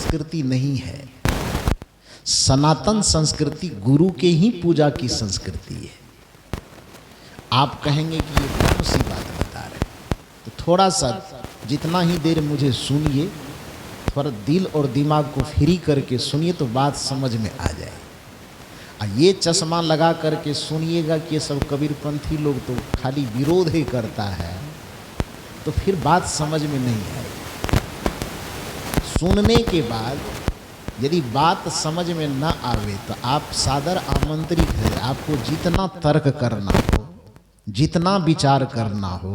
संस्कृति नहीं है। सनातन संस्कृति गुरु के ही पूजा की संस्कृति है। आप कहेंगे कि ये कौन सी बात बता रहे हैं, तो थोड़ा सा जितना ही देर मुझे सुनिए, थोड़ा दिल और दिमाग को फ्री करके सुनिए तो बात समझ में आ जाए। ये चश्मा लगा करके सुनिएगा कि ये सब कबीरपंथी लोग तो खाली विरोध ही करता है, तो फिर बात समझ में नहीं आएगी। सुनने के बाद यदि बात समझ में न आवे तो आप सादर आमंत्रित है। आपको जितना तर्क करना हो, जितना विचार करना हो,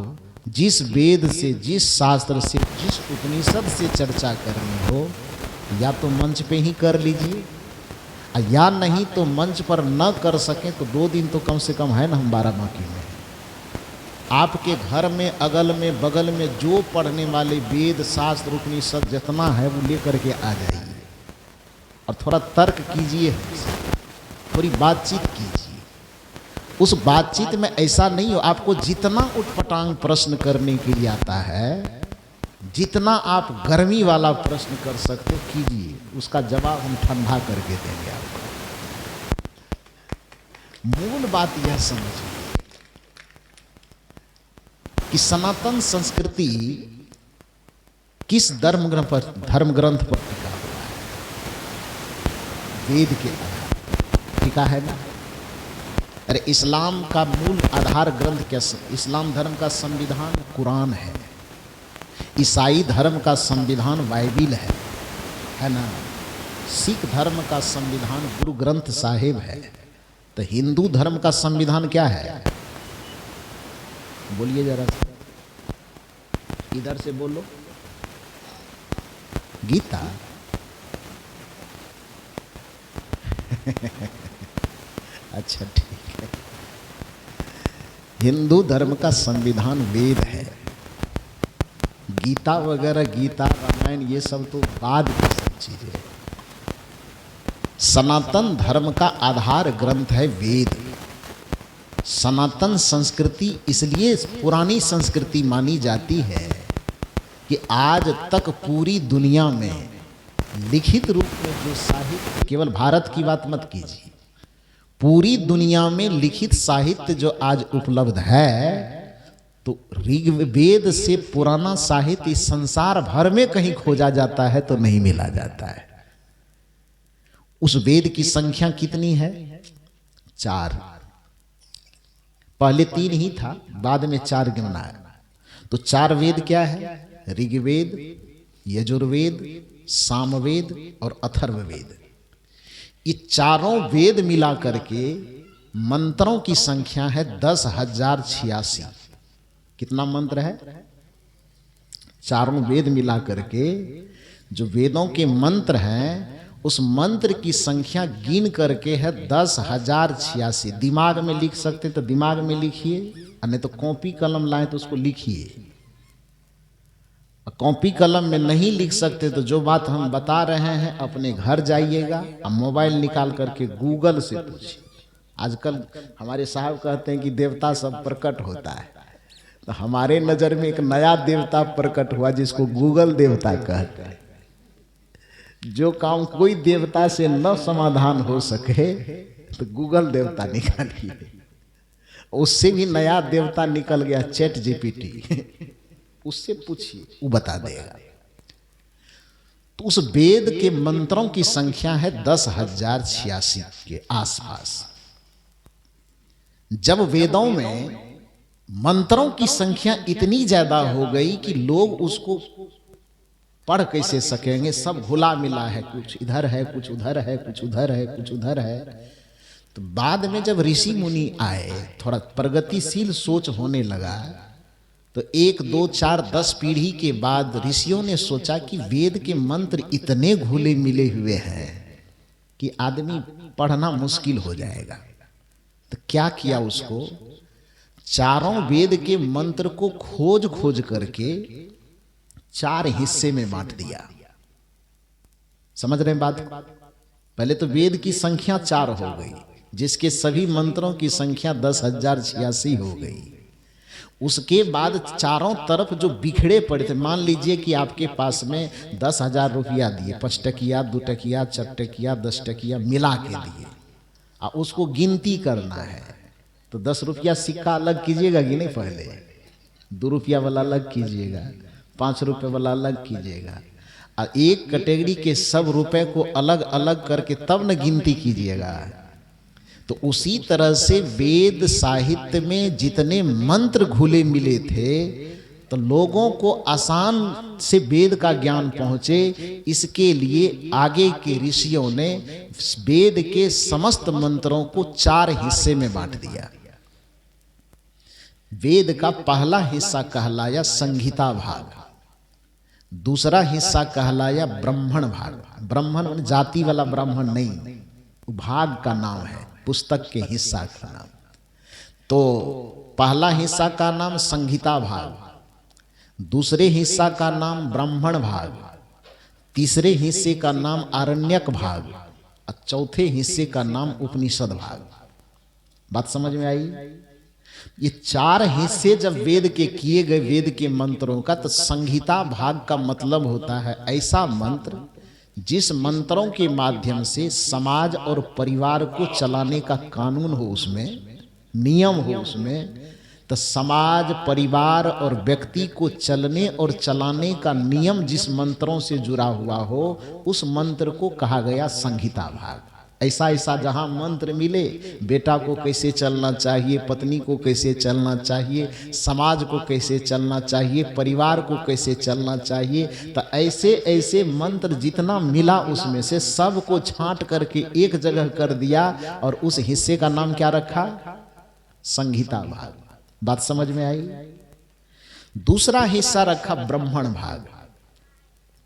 जिस वेद से, जिस शास्त्र से, जिस उपनिषद से चर्चा करनी हो, या तो मंच पे ही कर लीजिए, या नहीं तो मंच पर न कर सकें तो 2 दिन तो कम से कम है ना, हम बाराबंकी में। आपके घर में, अगल में, बगल में जो पढ़ने वाले वेद शास्त्र उपनिषद जितना है वो लेकर के आ जाइए और थोड़ा तर्क कीजिए, थोड़ी बातचीत कीजिए। उस बातचीत में ऐसा नहीं हो, आपको जितना उटपटांग प्रश्न करने के लिए आता है, जितना आप गर्मी वाला प्रश्न कर सकते कीजिए, उसका जवाब हम ठंडा करके देंगे आपको। मूल बात यह समझिए कि सनातन संस्कृति किस धर्म ग्रंथ पर टिका हुआ है? वेद के आधार टिका है ना। अरे इस्लाम का मूल आधार ग्रंथ क्या? इस्लाम धर्म का संविधान कुरान है। ईसाई धर्म का संविधान बाइबिल है ना। सिख धर्म का संविधान गुरु ग्रंथ साहिब है। तो हिंदू धर्म का संविधान क्या है? बोलिए जरा, इधर से बोलो। गीता। अच्छा ठीक है। हिंदू धर्म का संविधान वेद है। गीता वगैरह, गीता रामायण ये सब तो बाद की सब चीजें। सनातन धर्म का आधार ग्रंथ है वेद। सनातन संस्कृति इसलिए पुरानी संस्कृति मानी जाती है कि आज तक पूरी दुनिया में लिखित रूप में जो साहित्य, केवल भारत की बात मत कीजिए, पूरी दुनिया में लिखित साहित्य जो आज उपलब्ध है, तो ऋग्वेद से पुराना साहित्य इस संसार भर में कहीं खोजा जाता है तो नहीं मिला जाता है। उस वेद की संख्या कितनी है? 4। पहले 3 ही था, बाद में 4 गिनाया। तो 4 वेद क्या है? ऋग्वेद, यजुर्वेद, सामवेद और अथर्ववेद। ये चारों वेद मिला करके मंत्रों की संख्या है 10,086। कितना मंत्र है? चारों वेद मिला करके जो वेदों के मंत्र हैं, उस मंत्र की संख्या गिन करके है 10,086। दिमाग में लिख सकते तो दिमाग में लिखिए, और नहीं तो कॉपी कलम लाए तो उसको लिखिए। कॉपी कलम में नहीं लिख सकते तो जो बात हम बता रहे हैं अपने घर जाइएगा और मोबाइल निकाल करके गूगल से पूछिए। आजकल हमारे साहब कहते हैं कि देवता सब प्रकट होता है, तो हमारे नज़र में एक नया देवता प्रकट हुआ जिसको गूगल देवता कहते हैं। जो काम कोई देवता से न समाधान हो सके तो गूगल देवता निकालिए। उससे भी नया देवता निकल गया, चैट जीपीटी। उससे पूछिए, वो बता देगा। तो उस वेद के मंत्रों की संख्या है 10,086 के आसपास। जब वेदों में मंत्रों की संख्या इतनी ज्यादा हो गई कि लोग उसको पढ़ कैसे सकेंगे, सब घुला मिला है, कुछ इधर है, कुछ उधर है, कुछ उधर है, कुछ उधर है। तो बाद में जब ऋषि मुनि आए, थोड़ा प्रगतिशील सोच होने लगा, तो 1, 2, 4, 10 पीढ़ी के बाद ऋषियों ने सोचा कि वेद के मंत्र इतने घुले मिले हुए हैं कि आदमी पढ़ना मुश्किल हो जाएगा। तो क्या किया, उसको चारों वेद के मंत्र को खोज खोज करके 4 हिस्से में बांट दिया। समझ रहे हैं बात? पहले तो वेद की संख्या 4 हो गई, जिसके सभी मंत्रों की संख्या 10,086 हो गई। उसके बाद चारों तरफ जो बिखरे पड़े थे, मान लीजिए कि आपके पास में 10,000 रुपया दिए, 5 टकिया, 2 टकिया, 4 टकिया, 10 टकिया मिला के दिए, और उसको गिनती करना है, तो 10 रुपया सिक्का अलग कीजिएगा कि नहीं? पहले 2 रुपया वाला अलग कीजिएगा, 5 रुपये वाला अलग कीजिएगा, और एक कैटेगरी के सब रुपए को अलग अलग करके तब न गिनती कीजिएगा। तो उसी तरह से वेद साहित्य में जितने मंत्र घुले मिले थे, तो लोगों को आसान से वेद का ज्ञान पहुंचे, इसके लिए आगे के ऋषियों ने वेद के समस्त मंत्रों को 4 हिस्से में बांट दिया। वेद का पहला हिस्सा कहलाया संहिता भाग, दूसरा हिस्सा कहलाया ब्राह्मण भाग। ब्राह्मण जाति वाला ब्राह्मण नहीं, भाग का नाम है, पुस्तक के हिस्सा का नाम। तो पहला हिस्सा का नाम संहिता भाग, दूसरे हिस्सा का नाम ब्राह्मण भाग, तीसरे हिस्से का नाम आरण्यक भाग, और चौथे हिस्से का नाम उपनिषद भाग। बात समझ में आई? ये 4 हिस्से जब वेद के किए गए, वेद के मंत्रों का, तो संहिता भाग का मतलब होता है ऐसा मंत्र जिस मंत्रों के माध्यम से समाज और परिवार को चलाने का कानून हो, उसमें नियम हो, उसमें तो समाज, परिवार और व्यक्ति को चलने और चलाने का नियम जिस मंत्रों से जुड़ा हुआ हो, उस मंत्र को कहा गया संहिता भाग। ऐसा ऐसा जहाँ मंत्र मिले, बेटा को कैसे चलना चाहिए, पत्नी को कैसे चलना चाहिए, समाज को कैसे चलना चाहिए, परिवार को कैसे चलना चाहिए, तो ऐसे ऐसे मंत्र जितना मिला उसमें से सबको छांट करके एक जगह कर दिया, और उस हिस्से का नाम क्या रखा? संहिता भाग। बात समझ में आई? दूसरा हिस्सा रखा ब्राह्मण भाग।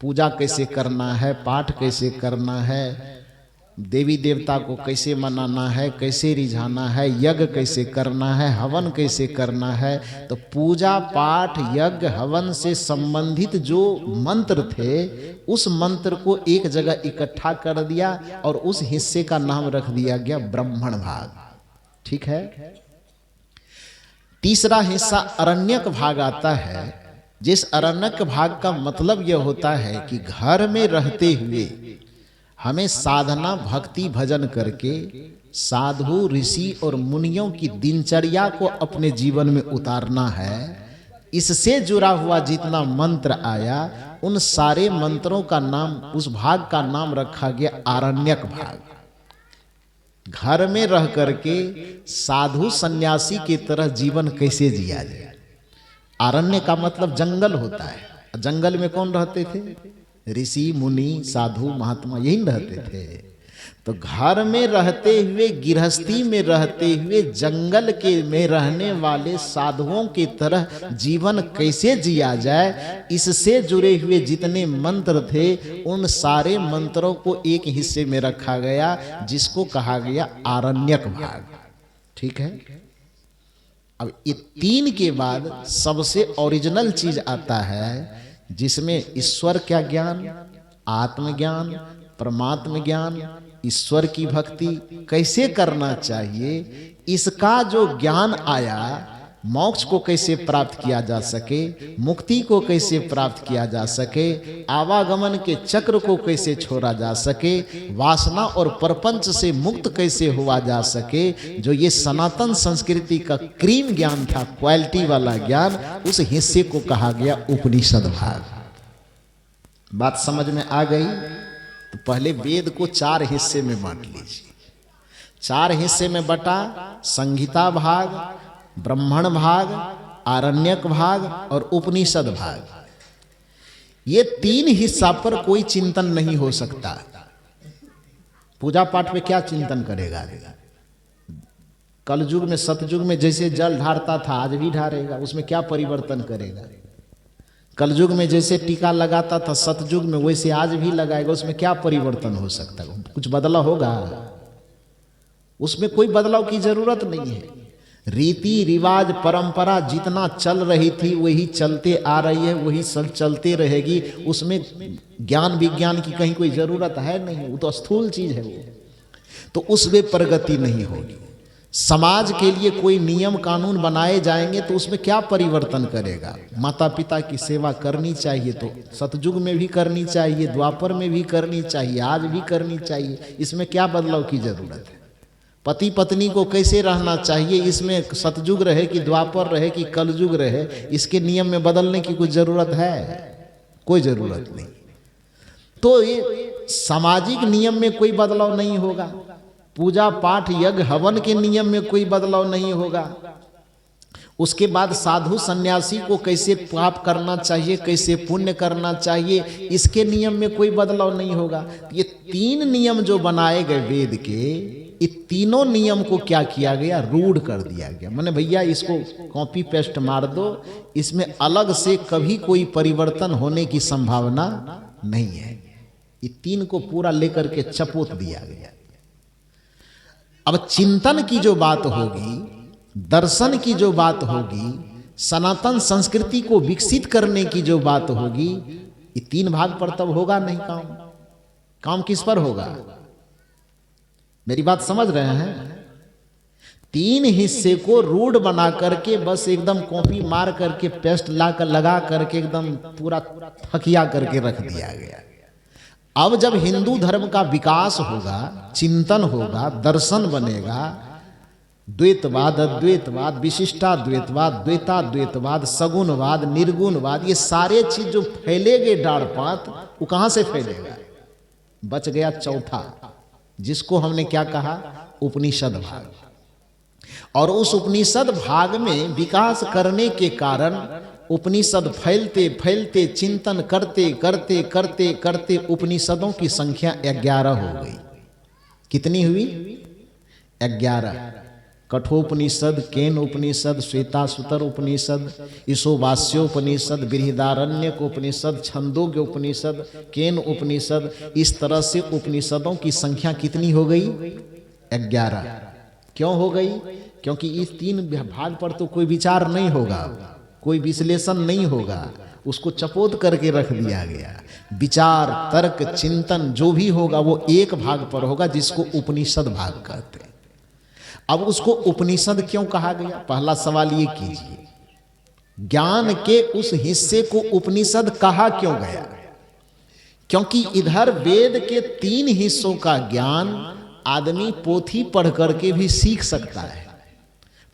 पूजा कैसे करना है, पाठ कैसे करना है, देवी देवता को कैसे मनाना है, कैसे रिझाना है, यज्ञ कैसे करना है, हवन कैसे करना है। तो पूजा पाठ यज्ञ हवन से संबंधित जो मंत्र थे, उस मंत्र को एक जगह इकट्ठा कर दिया और उस हिस्से का नाम रख दिया गया ब्राह्मण भाग। ठीक है। तीसरा हिस्सा अरण्यक भाग आता है, जिस अरण्यक भाग का मतलब यह होता है कि घर में रहते हुए हमें साधना, भक्ति, भजन करके साधु, ऋषि और मुनियों की दिनचर्या को अपने जीवन में उतारना है। इससे जुड़ा हुआ जितना मंत्र आया, उन सारे मंत्रों का नाम, उस भाग का नाम रखा गया आरण्यक भाग। घर में रह करके साधु सन्यासी की तरह जीवन कैसे जिया जाए। आरण्य का मतलब जंगल होता है। जंगल में कौन रहते थे? ऋषि, मुनि, साधु, महात्मा, यही रहते थे। तो घर में रहते हुए, गृहस्थी में रहते हुए, जंगल के में रहने वाले साधुओं की तरह जीवन कैसे जिया जाए, इससे जुड़े हुए जितने मंत्र थे, उन सारे मंत्रों को एक हिस्से में रखा गया, जिसको कहा गया आरण्यक भाग। ठीक है। अब ये 3 के बाद सबसे ओरिजिनल चीज आता है, जिसमें ईश्वर का ज्ञान, आत्मज्ञान, परमात्म ज्ञान, ईश्वर की भक्ति कैसे करना चाहिए, इसका जो ज्ञान आया, मोक्ष को कैसे प्राप्त किया जा सके, मुक्ति को कैसे प्राप्त किया जा सके, आवागमन के चक्र को कैसे छोड़ा जा सके, वासना और प्रपंच से मुक्त कैसे हुआ जा सके, जो ये सनातन संस्कृति का क्रीम ज्ञान था, क्वालिटी वाला ज्ञान, उस हिस्से को कहा गया उपनिषद भाग। बात समझ में आ गई? तो पहले वेद को 4 हिस्से में बांट लीजिए। 4 हिस्से में बटा, संहिता भाग, ब्राह्मण भाग, आरण्यक भाग और उपनिषद भाग। ये 3 हिस्सा पर कोई चिंतन नहीं हो सकता। पूजा पाठ में क्या चिंतन करेगा? कलयुग में, सतयुग में जैसे जल ढारता था, आज भी ढारेगा, उसमें क्या परिवर्तन करेगा? कलयुग में जैसे टीका लगाता था, सतयुग में वैसे आज भी लगाएगा, उसमें क्या परिवर्तन हो सकता है? कुछ बदलाव होगा? उसमें कोई बदलाव की जरूरत नहीं है। रीति रिवाज परंपरा जितना चल रही थी वही चलते आ रही है, वही सब चलते रहेगी। उसमें ज्ञान विज्ञान की कहीं कोई जरूरत है नहीं, वो तो स्थूल चीज है वो। तो उसमें प्रगति नहीं होगी। समाज के लिए कोई नियम कानून बनाए जाएंगे तो उसमें क्या परिवर्तन करेगा? माता पिता की सेवा करनी चाहिए तो सतयुग में भी करनी चाहिए, द्वापर में भी करनी चाहिए, आज भी करनी चाहिए। इसमें क्या बदलाव की जरूरत है? पति पत्नी को कैसे रहना चाहिए, इसमें सतयुग रहे कि द्वापर रहे कि कलयुग रहे, इसके नियम में बदलने की कुछ जरूरत है? कोई जरूरत नहीं। तो ये सामाजिक नियम में कोई बदलाव नहीं होगा, पूजा पाठ यज्ञ हवन के नियम में कोई बदलाव नहीं होगा, उसके बाद साधु सन्यासी को कैसे पाप करना चाहिए, कैसे पुण्य करना चाहिए, इसके नियम में कोई बदलाव नहीं होगा। ये 3 नियम जो बनाए गए वेद के, ये तीनों नियम को क्या किया गया? रूढ़ कर दिया गया। मैंने भैया इसको कॉपी पेस्ट मार दो, इसमें अलग से कभी कोई परिवर्तन होने की संभावना नहीं है। ये 3 को पूरा लेकर के चपोत दिया गया। अब चिंतन की जो बात होगी, दर्शन की जो बात होगी, सनातन संस्कृति को विकसित करने की जो बात होगी, ये 3 भाग पर तब होगा नहीं काम। काम किस पर होगा? मेरी बात समझ रहे हैं? 3 हिस्से को रूढ़ बना करके बस एकदम कॉपी मार करके पेस्ट लगा करके एकदम पूरा थकिया करके रख दिया गया। अब जब हिंदू धर्म का विकास होगा, चिंतन होगा, दर्शन बनेगा, द्वैतवाद, अद्वैतवाद, विशिष्टाद्वैतवाद, द्वैताद्वैतवाद, सगुणवाद, निर्गुणवाद, ये सारे चीज जो फैलेगे डाढ़ पात, वो कहां से फैलेगा? बच गया चौथा, जिसको हमने क्या कहा? उपनिषद भाग। और उस उपनिषद भाग में विकास करने के कारण उपनिषद फैलते फैलते चिंतन करते करते करते करते उपनिषदों की संख्या 11 हो गई। कितनी हुई? 11। कठोपनिषद, केन उपनिषद, श्वेतासुतर उपनिषद, ईशोवास्योपनिषद, बृहदारण्यक उपनिषद, छंदोग्य उपनिषद, केन उपनिषद, इस तरह से उपनिषदों की संख्या कितनी हो गई? 11। क्यों हो गई? क्योंकि इस 3 भाग पर तो कोई विचार नहीं होगा, कोई विश्लेषण नहीं होगा, उसको चपोत करके रख दिया गया। विचार, तर्क, चिंतन जो भी होगा वो एक भाग पर होगा, जिसको उपनिषद भाग कहते हैं। अब उसको उपनिषद क्यों कहा गया? पहला सवाल ये कीजिए, ज्ञान के उस हिस्से को उपनिषद कहा क्यों गया? क्योंकि इधर वेद के 3 हिस्सों का ज्ञान आदमी पोथी पढ़ करके भी सीख सकता है,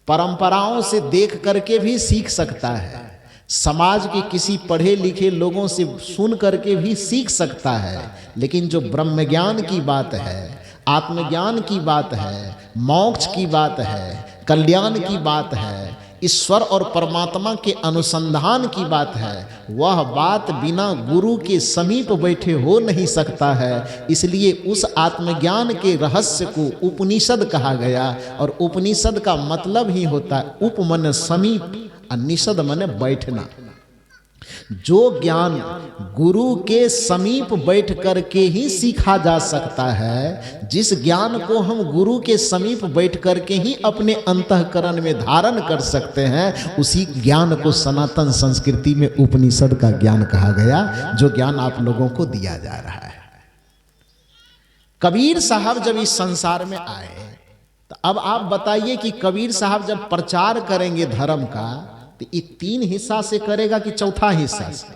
परंपराओं से देख करके भी सीख सकता है, समाज के किसी पढ़े लिखे लोगों से सुन करके भी सीख सकता है। लेकिन जो ब्रह्म ज्ञान की बात है, आत्मज्ञान की बात है, मोक्ष की बात है, कल्याण की बात है, ईश्वर और परमात्मा के अनुसंधान की बात है, वह बात बिना गुरु के समीप बैठे हो नहीं सकता है। इसलिए उस आत्मज्ञान के रहस्य को उपनिषद कहा गया। और उपनिषद का मतलब ही होता है उप मन समीप, और निषद मन बैठना। जो ज्ञान गुरु के समीप बैठ करके ही सीखा जा सकता है, जिस ज्ञान को हम गुरु के समीप बैठ करके ही अपने अंतःकरण में धारण कर सकते हैं, उसी ज्ञान को सनातन संस्कृति में उपनिषद का ज्ञान कहा गया, जो ज्ञान आप लोगों को दिया जा रहा है। कबीर साहब जब इस संसार में आए, तो अब आप बताइए कि कबीर साहब जब प्रचार करेंगे धर्म का, तो ये 3 हिस्सा से करेगा कि चौथा हिस्सा से?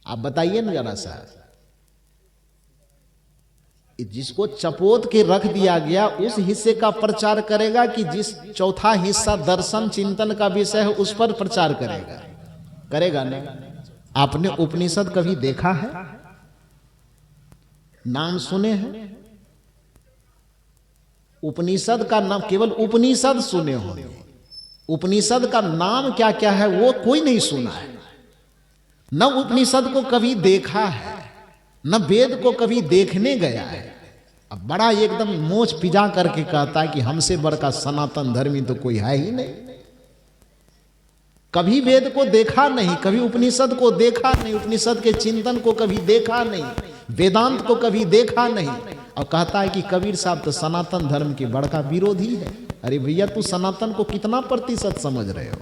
आप बताइए ना जरा सा। जिसको चपोत के रख दिया गया उस हिस्से का प्रचार करेगा कि जिस चौथा हिस्सा दर्शन चिंतन का विषय है उस पर प्रचार करेगा? करेगा ना। आपने उपनिषद कभी देखा है? नाम सुने हैं? उपनिषद का नाम केवल उपनिषद सुने होंगे, उपनिषद का नाम क्या क्या है वो कोई नहीं सुना है। न उपनिषद को कभी देखा है, न वेद को कभी देखने गया है। अब बड़ा एकदम मोच पिजा करके कहता है कि हमसे बड़का सनातन धर्मी तो कोई है ही नहीं। कभी वेद को देखा नहीं, कभी उपनिषद को देखा नहीं, उपनिषद के चिंतन को कभी देखा नहीं, वेदांत को कभी देखा नहीं, और कहता है कि कबीर साहब तो सनातन धर्म के बड़का विरोधी है। अरे भैया, तू सनातन को कितना प्रतिशत समझ रहे हो?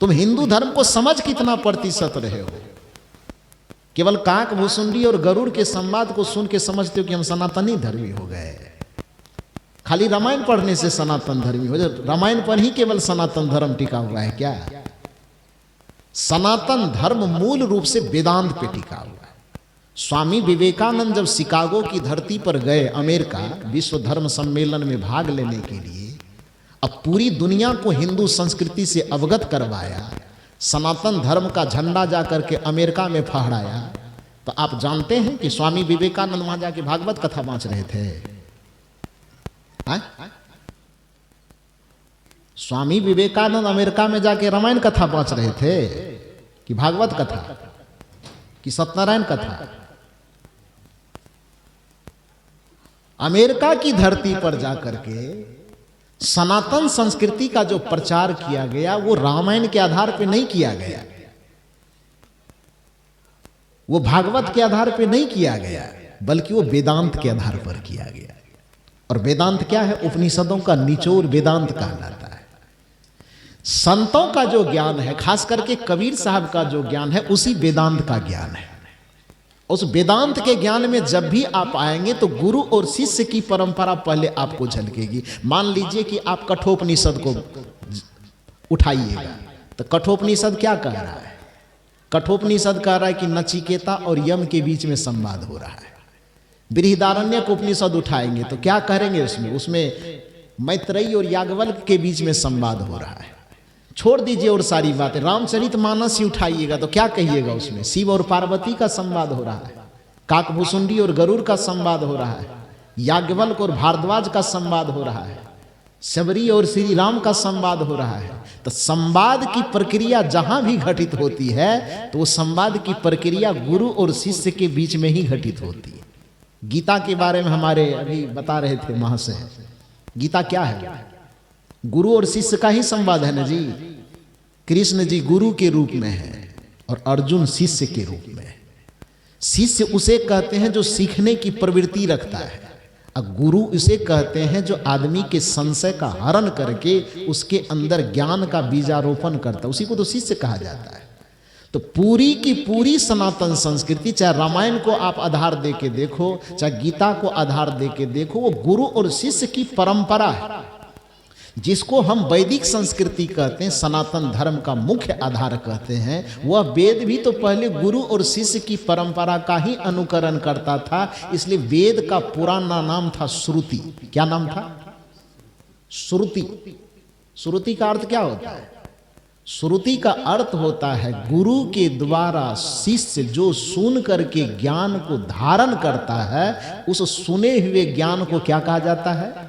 तुम हिंदू धर्म को समझ कितना प्रतिशत रहे हो? केवल काक भुसुंडी और गरुड़ के संवाद को सुन के समझते हो कि हम सनातनी धर्मी हो गए। खाली रामायण पढ़ने से सनातन धर्मी हो जाए? रामायण पर ही केवल सनातन धर्म टिका हुआ है क्या? सनातन धर्म मूल रूप से वेदांत पे टिका हुआ है। स्वामी विवेकानंद जब शिकागो की धरती पर गए, अमेरिका विश्व धर्म सम्मेलन में भाग लेने के लिए, अब पूरी दुनिया को हिंदू संस्कृति से अवगत करवाया, सनातन धर्म का झंडा जाकर के अमेरिका में फहराया, तो आप जानते हैं कि स्वामी विवेकानंद वहां जाके भागवत कथा बांच रहे थे। स्वामी विवेकानंद अमेरिका में जाके रामायण कथा बांच रहे थे कि भागवत कथा कि सत्यनारायण कथा? अमेरिका की धरती पर जाकर के सनातन संस्कृति का जो प्रचार किया गया वो रामायण के आधार पर नहीं किया गया, वो भागवत के आधार पर नहीं किया गया, बल्कि वो वेदांत के आधार पर किया गया। और वेदांत क्या है? उपनिषदों का निचोड़ वेदांत कहलाता है। संतों का जो ज्ञान है, खास करके कबीर साहब का जो ज्ञान है, उसी वेदांत का ज्ञान है। उस वेदांत के ज्ञान में जब भी आप आएंगे तो गुरु और शिष्य की परंपरा पहले आपको झलकेगी। मान लीजिए कि आप कठोपनिषद को उठाइएगा, तो कठोपनिषद क्या कह रहा है? कठोपनिषद कह रहा है कि नचिकेता और यम के बीच में संवाद हो रहा है। बृहदारण्यक उपनिषद उठाएंगे तो क्या करेंगे? उसमें मैत्रेयी और याज्ञवल्क्य के बीच में संवाद हो रहा है। छोड़ दीजिए और सारी बातें, रामचरितमानस ही उठाइएगा तो क्या कहिएगा? उसमें शिव और पार्वती का संवाद हो रहा है, काकभूषुंडी और गरुड़ का संवाद हो रहा है, याज्ञवल्क्य और भारद्वाज का संवाद हो रहा है, शबरी और श्री राम का संवाद हो रहा है। तो संवाद की प्रक्रिया जहां भी घटित होती है तो वो संवाद की प्रक्रिया गुरु और शिष्य के बीच में ही घटित होती है। गीता के बारे में हमारे अभी बता रहे थे महाशय, गीता क्या है? गुरु और शिष्य का ही संवाद है ना जी। कृष्ण जी गुरु के रूप में है और अर्जुन शिष्य के रूप में है। शिष्य उसे कहते हैं जो सीखने की प्रवृत्ति रखता है, और गुरु उसे कहते हैं जो आदमी के संशय का हरण करके उसके अंदर ज्ञान का बीजारोपण करता है, उसी को तो शिष्य कहा जाता है। तो पूरी की पूरी सनातन संस्कृति, चाहे रामायण को आप आधार दे के देखो, चाहे गीता को आधार दे के देखो, वो गुरु और शिष्य की परंपरा है। जिसको हम वैदिक संस्कृति कहते हैं, सनातन धर्म का मुख्य आधार कहते हैं, वह वेद भी तो पहले गुरु और शिष्य की परंपरा का ही अनुकरण करता था। इसलिए वेद का पुराना नाम था श्रुति। क्या नाम था? श्रुति। श्रुति का अर्थ क्या होता है? श्रुति का अर्थ होता है गुरु के द्वारा शिष्य जो सुन करके ज्ञान को धारण करता है, उस सुने हुए ज्ञान को क्या कहा जाता है?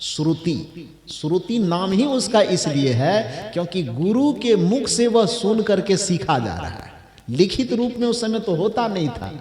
श्रुति। श्रुति नाम ही उसका इसलिए है क्योंकि गुरु के मुख से वह सुन करके सीखा जा रहा है। लिखित रूप में उस समय तो होता नहीं था,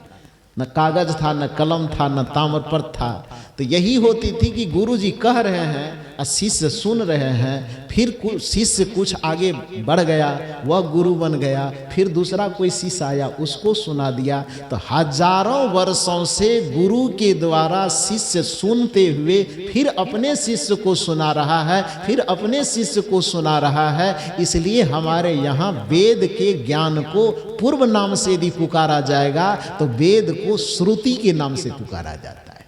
न कागज था, न कलम था, न ताम्रपत्र था। तो यही होती थी कि गुरु जी कह रहे हैं और शिष्य सुन रहे हैं, फिर शिष्य कुछ आगे बढ़ गया, वह गुरु बन गया, फिर दूसरा कोई शिष्य आया, उसको सुना दिया। तो हजारों वर्षों से गुरु के द्वारा शिष्य सुनते हुए फिर अपने शिष्य को सुना रहा है, फिर अपने शिष्य को सुना रहा है। इसलिए हमारे यहाँ वेद के ज्ञान को पूर्व नाम से यदि पुकारा जाएगा तो वेद को श्रुति के नाम से पुकारा जाता है।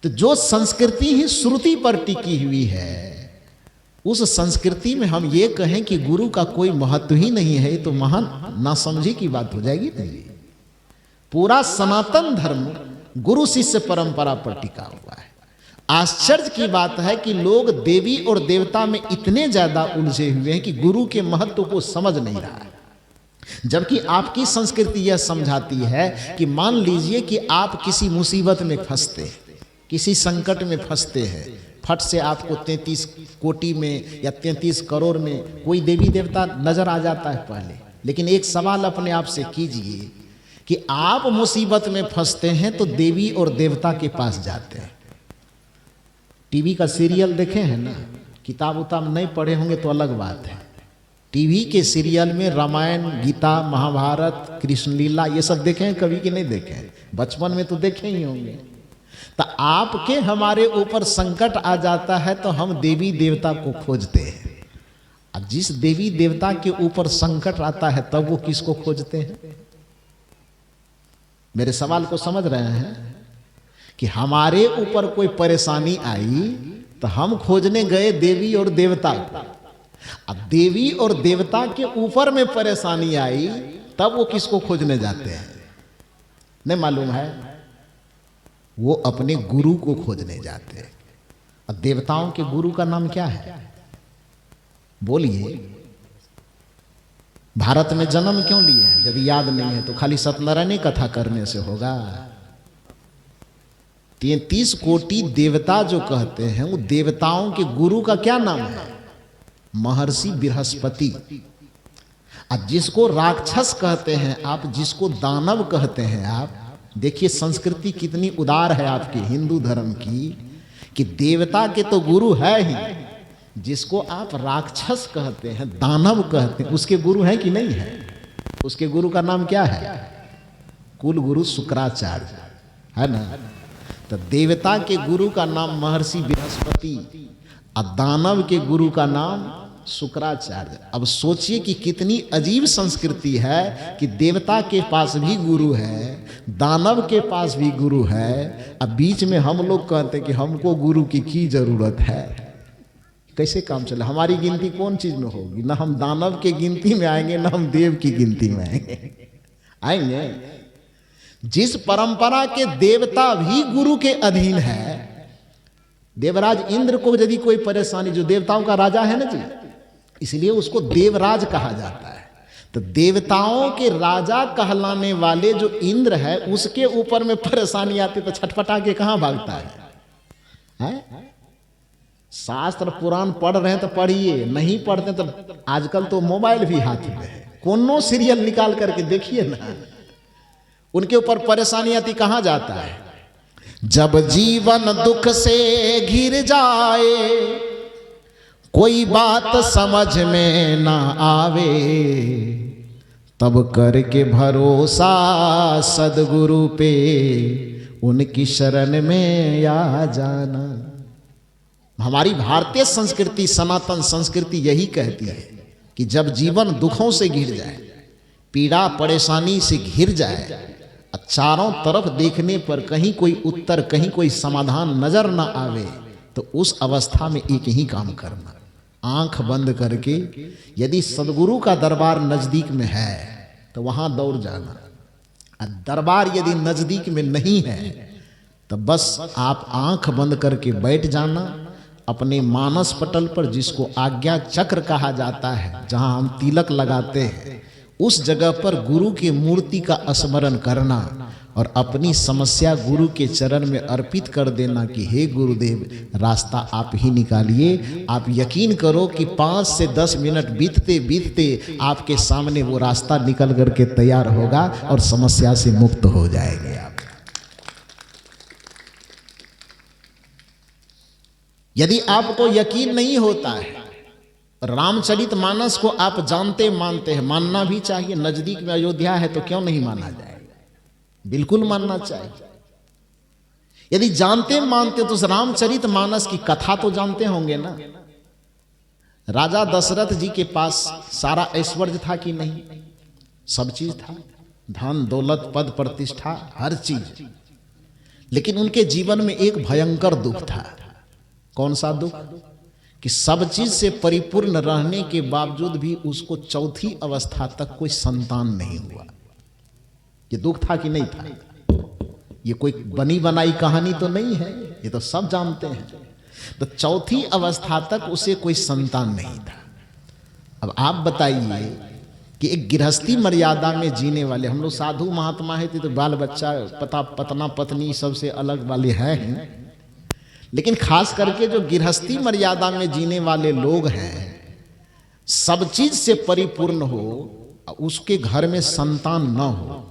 तो जो संस्कृति ही श्रुति पर टिकी हुई है, उस संस्कृति में हम ये कहें कि गुरु का कोई महत्व ही नहीं है, तो महान नासमझी की बात हो जाएगी। नहीं, पूरा सनातन धर्म गुरु शिष्य परंपरा पर टिका हुआ है। आश्चर्य की बात है कि लोग देवी और देवता में इतने ज्यादा उलझे हुए हैं कि गुरु के महत्व को समझ नहीं रहा है। जबकि आपकी संस्कृति यह समझाती है कि मान लीजिए कि आप किसी मुसीबत में फंसते हैं, किसी संकट में फंसते हैं, फट से आपको 33 कोटि में या 33 करोड़ में कोई देवी देवता नजर आ जाता है पहले। लेकिन एक सवाल अपने आप से कीजिए कि आप मुसीबत में फंसते हैं तो देवी और देवता के पास जाते हैं। टीवी का सीरियल देखे हैं ना, किताब उताब नहीं पढ़े होंगे तो अलग बात है। टीवी के सीरियल में रामायण, गीता, महाभारत, कृष्ण लीला ये सब देखे हैं कभी कि नहीं देखे हैं? बचपन में तो देखे ही होंगे। तो आपके हमारे ऊपर संकट आ जाता है तो हम देवी देवता को खोजते हैं, और जिस देवी देवता के ऊपर संकट आता है तब वो किसको खोजते हैं? मेरे सवाल को समझ रहे हैं कि हमारे ऊपर कोई परेशानी आई तो हम खोजने गए देवी और देवता। अब देवी और देवता के ऊपर में परेशानी आई, तब वो किसको खोजने जाते हैं? नहीं मालूम है? वो अपने गुरु को खोजने जाते हैं। और देवताओं के गुरु का नाम क्या है? बोलिए। भारत में जन्म क्यों लिए हैं? यदि याद नहीं है तो खाली सत्यनारायण कथा करने से होगा? 33 कोटि देवता जो कहते हैं, वो देवताओं के गुरु का क्या नाम है? महर्षि बृहस्पति। और जिसको राक्षस कहते हैं आप, जिसको दानव कहते हैं आप, देखिए संस्कृति कितनी उदार है आपके हिंदू धर्म की, कि देवता के तो गुरु है ही, जिसको आप राक्षस कहते हैं, दानव कहते हैं, उसके गुरु हैं कि नहीं है? उसके गुरु का नाम क्या है? कुल गुरु शुक्राचार्य है ना। तो देवता के गुरु का नाम महर्षि बृहस्पति और दानव के गुरु का नाम शुक्राचार्य। अब सोचिए कि कितनी अजीब संस्कृति है कि देवता के पास भी गुरु है, दानव के पास भी गुरु है, अब बीच में हम लोग कहते हैं कि हमको गुरु की जरूरत है। कैसे काम चले? हमारी गिनती कौन चीज में होगी? ना हम दानव के गिनती में आएंगे, ना हम देव की गिनती में आएंगे। जिस परंपरा के देवता भी गुरु के अधीन है, देवराज इंद्र को यदि कोई परेशानी, जो देवताओं का राजा है ना जी, इसलिए उसको देवराज कहा जाता है। तो देवताओं के राजा कहलाने वाले जो इंद्र है, उसके ऊपर में परेशानी आती तो छटपटा के कहां भागता है? शास्त्र पुराण पढ़ रहे हैं तो पढ़िए, नहीं पढ़ते तो आजकल तो मोबाइल भी हाथ में है, कोनो सीरियल निकाल करके देखिए ना, उनके ऊपर परेशानी आती कहां जाता है? जब जीवन दुख से घिर जाए, कोई बात समझ में ना आवे, तब करके भरोसा सदगुरु पे, उनकी शरण में आ जाना। हमारी भारतीय संस्कृति, सनातन संस्कृति यही कहती है कि जब जीवन दुखों से घिर जाए, पीड़ा परेशानी से घिर जाए, चारों तरफ देखने पर कहीं कोई उत्तर, कहीं कोई समाधान नजर ना आवे, तो उस अवस्था में एक ही काम करना, आंख बंद करके, यदि सदगुरु का दरबार नजदीक में है तो वहां दौड़ जाना। दरबार यदि नजदीक में नहीं है तो बस आप आंख बंद करके बैठ जाना अपने मानस पटल पर, जिसको आज्ञा चक्र कहा जाता है, जहां हम तिलक लगाते हैं, उस जगह पर गुरु की मूर्ति का स्मरण करना और अपनी समस्या गुरु के चरण में अर्पित कर देना कि हे गुरुदेव, रास्ता आप ही निकालिए। आप यकीन करो कि 5 से 10 मिनट बीतते बीतते आपके सामने वो रास्ता निकल करके तैयार होगा और समस्या से मुक्त हो जाएंगे आप। यदि आपको यकीन नहीं होता है, रामचरितमानस को आप जानते मानते हैं, मानना भी चाहिए, नजदीक में अयोध्या है तो क्यों नहीं माना जाएगा? बिल्कुल मानना चाहिए। यदि जानते मानते तो उस रामचरितमानस की कथा तो जानते होंगे ना। राजा दशरथ जी के पास सारा ऐश्वर्य था कि नहीं? सब चीज था, धन दौलत पद प्रतिष्ठा हर चीज, लेकिन उनके जीवन में एक भयंकर दुख था। कौन सा दुख? कि सब चीज से परिपूर्ण रहने के बावजूद भी उसको चौथी अवस्था तक कोई संतान नहीं हुआ। ये दुख था कि नहीं था? ये कोई बनी बनाई कहानी तो नहीं है, ये तो सब जानते हैं। तो चौथी अवस्था तक उसे कोई संतान नहीं था। अब आप बताइए कि एक गृहस्थी मर्यादा में जीने वाले, हम लोग साधु महात्मा है तो बाल बच्चा पतना पत्नी सबसे अलग वाले हैं, लेकिन खास करके जो गृहस्थी मर्यादा में जीने वाले लोग हैं, सब चीज से परिपूर्ण हो, उसके घर में संतान न हो,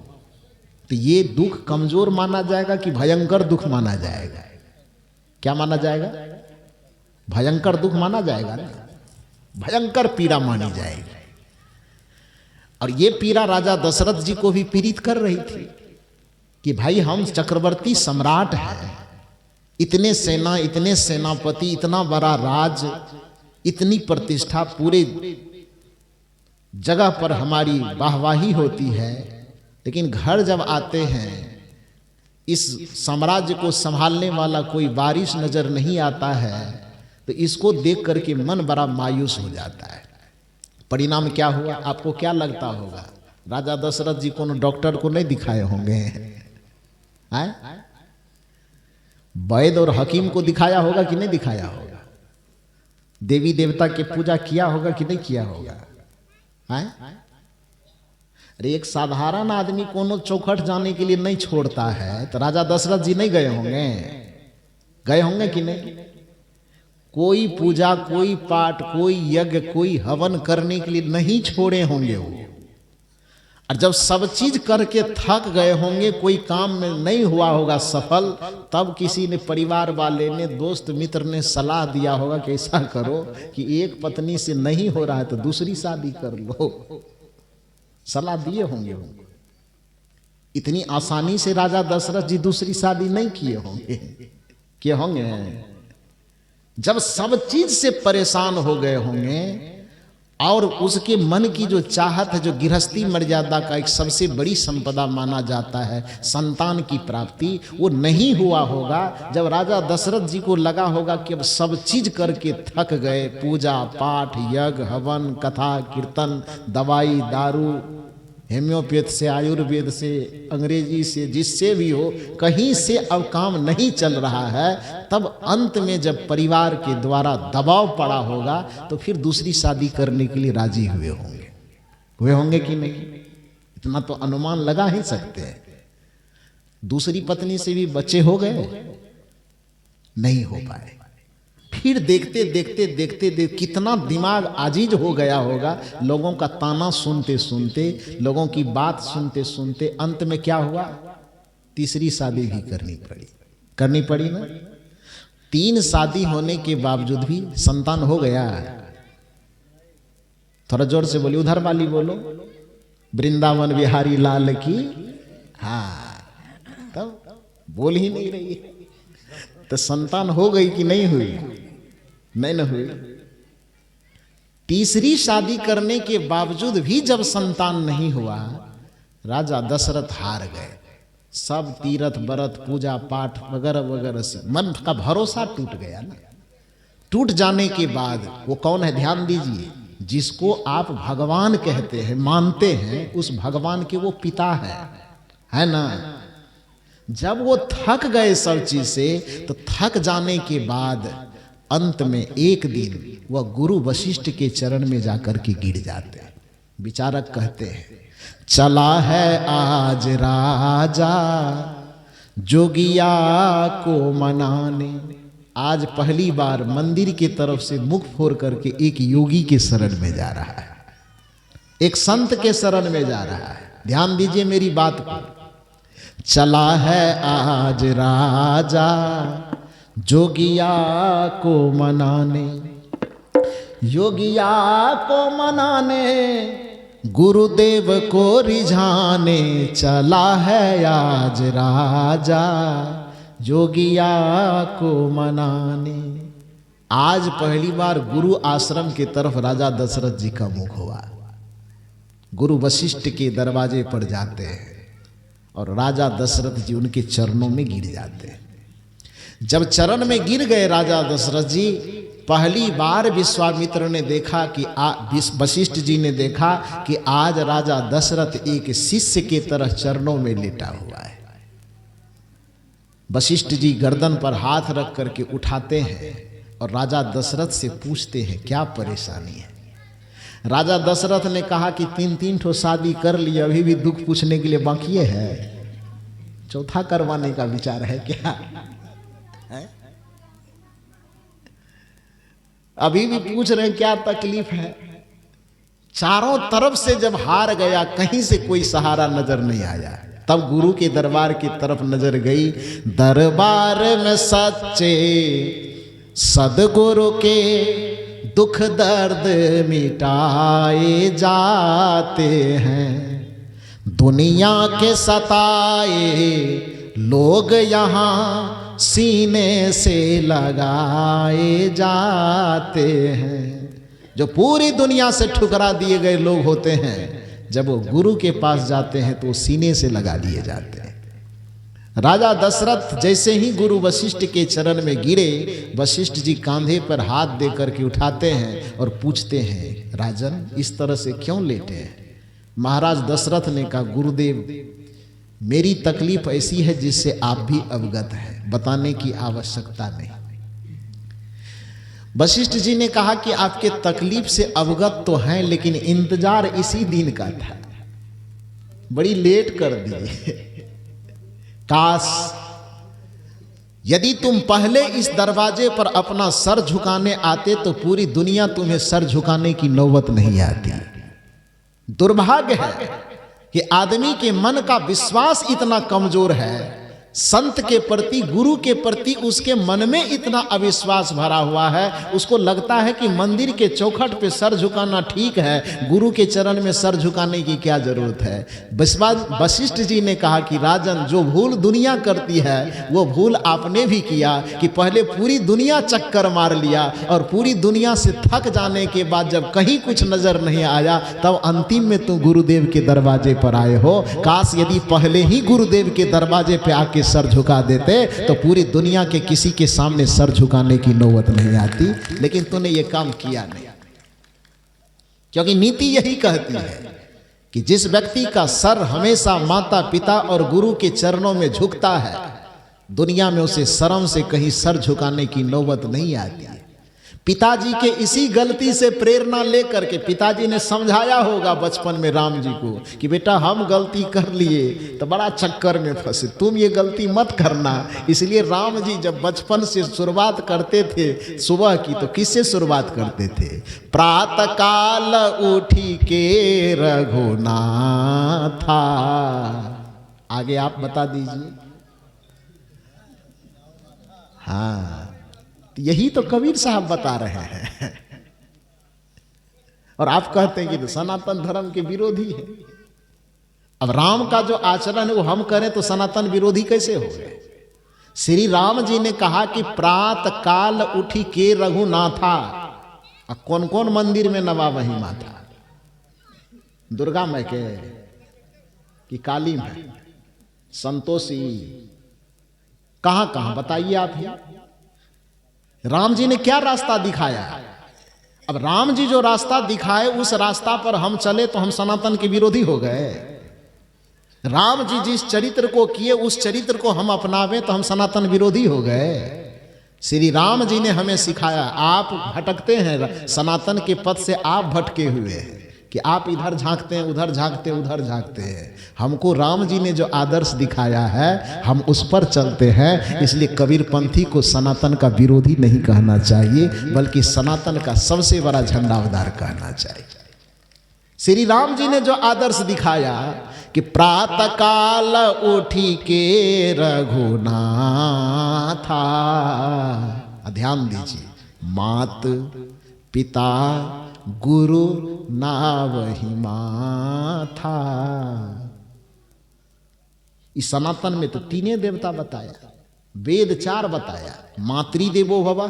तो ये दुख कमजोर माना जाएगा कि भयंकर दुख माना जाएगा? क्या माना जाएगा? भयंकर दुख माना जाएगा ना, भयंकर पीड़ा मानी जाएगी। और ये पीड़ा राजा दशरथ जी को भी पीड़ित कर रही थी कि भाई हम चक्रवर्ती सम्राट हैं, इतने सेना, इतने सेनापति, इतना बड़ा राज, इतनी प्रतिष्ठा, पूरे जगह पर हमारी वाहवाही होती है, लेकिन घर जब आते हैं इस साम्राज्य को संभालने वाला कोई वारिस नजर नहीं आता है, तो इसको देख करके मन बड़ा मायूस हो जाता है। परिणाम क्या हुआ आपको क्या लगता होगा? राजा दशरथ जी को डॉक्टर को नहीं दिखाए होंगे, वैद्य और हकीम को दिखाया होगा कि नहीं दिखाया होगा? देवी देवता की पूजा किया होगा कि नहीं किया होगा? अरे एक साधारण आदमी कोनो चौखट जाने के लिए नहीं छोड़ता है, तो राजा दशरथ जी नहीं गए होंगे? गए होंगे कि नहीं? कोई पूजा, कोई पाठ, कोई यज्ञ, कोई हवन करने के लिए नहीं छोड़े होंगे वो। और जब सब चीज करके थक गए होंगे, कोई काम में नहीं हुआ होगा सफल, तब किसी ने, परिवार वाले ने, दोस्त मित्र ने सलाह दिया होगा कि ऐसा करो कि एक पत्नी से नहीं हो रहा है तो दूसरी शादी कर लो। सलाह दिए होंगे उनको। इतनी आसानी से राजा दशरथ जी दूसरी शादी नहीं किए होंगे, किए होंगे? जब सब चीज से परेशान हो गए होंगे और उसके मन की जो चाहत है, जो गृहस्थी मर्यादा का एक सबसे बड़ी संपदा माना जाता है संतान की प्राप्ति, वो नहीं हुआ होगा। जब राजा दशरथ जी को लगा होगा कि अब सब चीज करके थक गए, पूजा पाठ, यज्ञ हवन, कथा कीर्तन, दवाई दारू, हेम्योपैथ से, आयुर्वेद से, अंग्रेजी से, जिससे भी हो, कहीं से अब काम नहीं चल रहा है, तब अंत में जब परिवार के द्वारा दबाव पड़ा होगा तो फिर दूसरी शादी करने के लिए राजी हुए होंगे कि नहीं? इतना तो अनुमान लगा ही सकते हैं। दूसरी पत्नी से भी बच्चे हो गए, नहीं हो पाए। फिर देखते देखते कितना दिमाग आजीज हो गया होगा, लोगों का ताना सुनते सुनते, लोगों की बात सुनते सुनते, अंत में क्या हुआ? तीसरी शादी भी करनी पड़ी ना। 3 शादी होने के बावजूद भी संतान हो गया। थोड़ा जोर से बोलिए, उधर वाली बोलो, वृंदावन बिहारी लाल की। हाँ, तब बोल ही नहीं रही है। तो संतान हो गई कि नहीं हुई? नहीं न हुई। तीसरी शादी करने के बावजूद भी जब संतान नहीं हुआ, राजा दशरथ हार गए। सब तीर्थ व्रत, पूजा पाठ वगैरह वगैरह से मन का भरोसा टूट गया ना। टूट जाने के बाद वो कौन है? ध्यान दीजिए, जिसको आप भगवान कहते हैं, मानते हैं, उस भगवान के वो पिता है ना। जब वो थक गए सब चीज से, तो थक जाने के बाद अंत में एक दिन वह गुरु वशिष्ठ के चरण में जाकर के गिर जाते हैं। विचारक कहते हैं, चला है आज राजा जोगिया को मनाने। आज पहली बार मंदिर की तरफ से मुख फोड़ करके एक योगी के शरण में जा रहा है, एक संत के शरण में जा रहा है। ध्यान दीजिए मेरी बात को। चला है आज राजा जोगिया को मनाने, योगिया को मनाने, गुरुदेव को रिझाने। चला है आज राजा जोगिया को मनाने। आज पहली बार गुरु आश्रम की तरफ राजा दशरथ जी का मुख हुआ। गुरु वशिष्ठ के दरवाजे पर जाते हैं और राजा दशरथ जी उनके चरणों में गिर जाते हैं। जब चरण में गिर गए राजा दशरथ जी, पहली बार विश्वामित्र ने देखा कि वशिष्ठ जी ने देखा कि आज राजा दशरथ एक शिष्य के तरह चरणों में लेटा हुआ है। वशिष्ठ जी गर्दन पर हाथ रख करके उठाते हैं और राजा दशरथ से पूछते हैं, क्या परेशानी है? राजा दशरथ ने कहा कि 3 ठो शादी कर लिए, अभी भी दुख पूछने के लिए बाकी है, चौथा करवाने का विचार है क्या? है? अभी भी पूछ रहे हैं क्या तकलीफ है? चारों तरफ से जब हार गया, कहीं से कोई सहारा नजर नहीं आया, तब गुरु के दरबार की तरफ नजर गई। दरबार में सच्चे सदगुरु के दुख दर्द मिटाए जाते हैं। दुनिया के सताए लोग यहाँ सीने से लगाए जाते हैं। जो पूरी दुनिया से ठुकरा दिए गए लोग होते हैं, जब वो गुरु के पास जाते हैं तो सीने से लगा लिए जाते हैं। राजा दशरथ जैसे ही गुरु वशिष्ठ के चरण में गिरे, वशिष्ठ जी कांधे पर हाथ दे करके उठाते हैं और पूछते हैं, राजन इस तरह से क्यों लेटे हैं? महाराज दशरथ ने कहा, गुरुदेव मेरी तकलीफ ऐसी है जिससे आप भी अवगत हैं, बताने की आवश्यकता नहीं। वशिष्ठ जी ने कहा कि आपके तकलीफ से अवगत तो हैं, लेकिन इंतजार इसी दिन का था, बड़ी लेट कर दिए। काश यदि तुम पहले इस दरवाजे पर अपना सर झुकाने आते तो पूरी दुनिया तुम्हें सर झुकाने की नौबत नहीं आती। दुर्भाग्य है कि आदमी के मन का विश्वास इतना कमजोर है, संत के प्रति, गुरु के प्रति उसके मन में इतना अविश्वास भरा हुआ है, उसको लगता है कि मंदिर के चौखट पे सर झुकाना ठीक है, गुरु के चरण में सर झुकाने की क्या जरूरत है। वशिष्ठ जी ने कहा कि राजन, जो भूल दुनिया करती है वो भूल आपने भी किया कि पहले पूरी दुनिया चक्कर मार लिया और पूरी दुनिया से थक जाने के बाद जब कहीं कुछ नजर नहीं आया तब अंतिम में तुम गुरुदेव के दरवाजे पर आए हो। काश यदि पहले ही गुरुदेव के दरवाजे पे आके सर झुका देते तो पूरी दुनिया के किसी के सामने सर झुकाने की नौबत नहीं आती, लेकिन तूने ये काम किया नहीं। क्योंकि नीति यही कहती है कि जिस व्यक्ति का सर हमेशा माता पिता और गुरु के चरणों में झुकता है, दुनिया में उसे शर्म से कहीं सर झुकाने की नौबत नहीं आती। पिताजी के इसी गलती से प्रेरणा लेकर के पिताजी ने समझाया होगा बचपन में राम जी को कि बेटा हम गलती कर लिए तो बड़ा चक्कर में फंसे, तुम ये गलती मत करना। इसलिए राम जी जब बचपन से शुरुआत करते थे सुबह की, तो किससे शुरुआत करते थे? प्रातः काल उठी के रघुनाथा। आगे आप बता दीजिए। हाँ, यही तो कबीर साहब बता रहे हैं और आप कहते हैं कि तो सनातन धर्म के विरोधी है। अब राम का जो आचरण है वो हम करें तो सनातन विरोधी कैसे हो गए? श्री राम जी ने कहा कि प्रातः काल उठी के रघुनाथा। अब कौन कौन मंदिर में नवा वही माता? दुर्गा माई के कि काली माई, संतोषी, कहां कहां बताइए आप ही। राम जी ने क्या रास्ता दिखाया? अब राम जी जो रास्ता दिखाए उस रास्ता पर हम चले तो हम सनातन के विरोधी हो गए। राम जी जिस चरित्र को किए उस चरित्र को हम अपनावें तो हम सनातन विरोधी हो गए। श्री राम जी ने हमें सिखाया, आप भटकते हैं सनातन के पथ से, आप भटके हुए हैं कि आप इधर झांकते हैं, उधर झांकते हैं, उधर झांकते हैं। हमको राम जी ने जो आदर्श दिखाया है हम उस पर चलते हैं। इसलिए कबीरपंथी को सनातन का विरोधी नहीं कहना चाहिए, बल्कि सनातन का सबसे बड़ा झंडावदार कहना चाहिए। श्री राम जी ने जो आदर्श दिखाया कि प्रातः काल उठी के रघुनाथा, ध्यान दीजिए, मात पिता गुरु नावहि माथा। इस सनातन में तो तीने देवता बताया, वेद 4 बताया, मातृदेवो भव,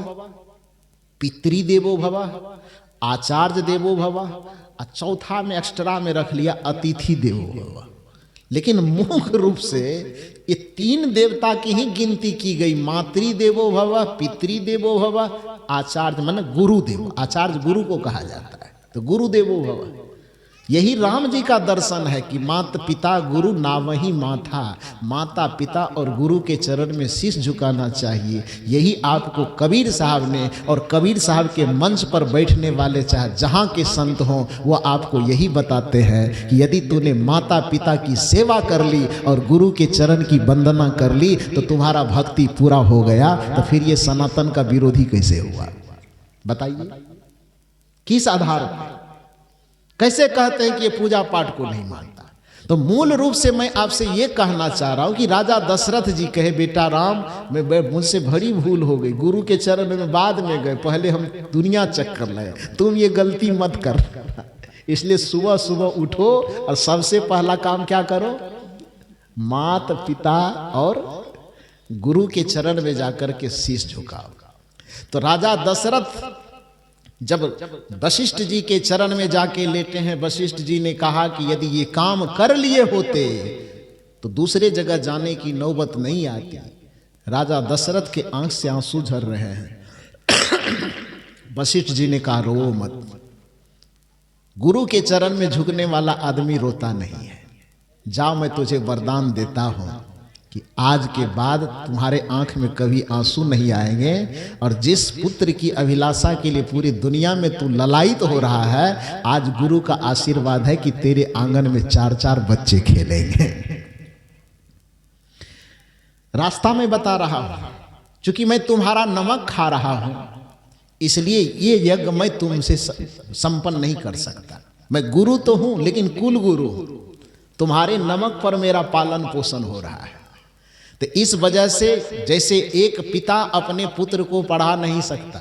पितृदेवो भव, आचार्य देवो भव, और चौथा में एक्स्ट्रा में रख लिया अतिथि देवो भव। लेकिन मुख्य रूप से ये 3 देवता की ही गिनती की गई, मातृदेवो भव, पितृदेवो भव, आचार्य माने गुरुदेव। आचार्य गुरु को कहा जाता है, तो गुरुदेवो भव। यही राम जी का दर्शन है कि माता पिता गुरु नावहि माथा, माता पिता और गुरु के चरण में शीश झुकाना चाहिए। यही आपको कबीर साहब ने, और कबीर साहब के मंच पर बैठने वाले चाहे जहाँ के संत हों वो आपको यही बताते हैं कि यदि तूने माता पिता की सेवा कर ली और गुरु के चरण की वंदना कर ली तो तुम्हारा भक्ति पूरा हो गया। तो फिर ये सनातन का विरोधी कैसे हुआ? बताइए किस आधार पर, कैसे कहते हैं कि ये पूजा पाठ को नहीं मानता? तो मूल रूप से मैं आपसे ये कहना चाह रहा हूं कि राजा दशरथ जी कहे, बेटा राम, मैं मुझसे बड़ी भूल हो गई, गुरु के चरण में बाद में गए, पहले हम दुनिया चक्कर लाए, तुम ये गलती मत कर। इसलिए सुबह सुबह उठो और सबसे पहला काम क्या करो? माता पिता और गुरु के चरण में जाकर के शीश झुकाओ। तो राजा दशरथ जब वशिष्ठ जी के चरण में जाके लेटे हैं, वशिष्ठ जी ने कहा कि यदि ये काम कर लिए होते तो दूसरे जगह जाने की नौबत नहीं आती। राजा दशरथ के आंख से आंसू झर रहे हैं। वशिष्ठ जी ने कहा, रो मत। गुरु के चरण में झुकने वाला आदमी रोता नहीं है। जाओ, मैं तुझे वरदान देता हूं कि आज के बाद तुम्हारे आंख में कभी आंसू नहीं आएंगे, और जिस पुत्र की अभिलाषा के लिए पूरी दुनिया में तू ललायित हो रहा है, आज गुरु का आशीर्वाद है कि तेरे आंगन में 4-4 बच्चे खेलेंगे। रास्ता में बता रहा हूं, क्योंकि मैं तुम्हारा नमक खा रहा हूं, इसलिए ये यज्ञ मैं तुमसे संपन्न नहीं कर सकता। मैं गुरु तो हूं, लेकिन कुल गुरु हूं। तुम्हारे नमक पर मेरा पालन पोषण हो रहा है। तो इस वजह से जैसे एक पिता अपने पुत्र को पढ़ा नहीं सकता,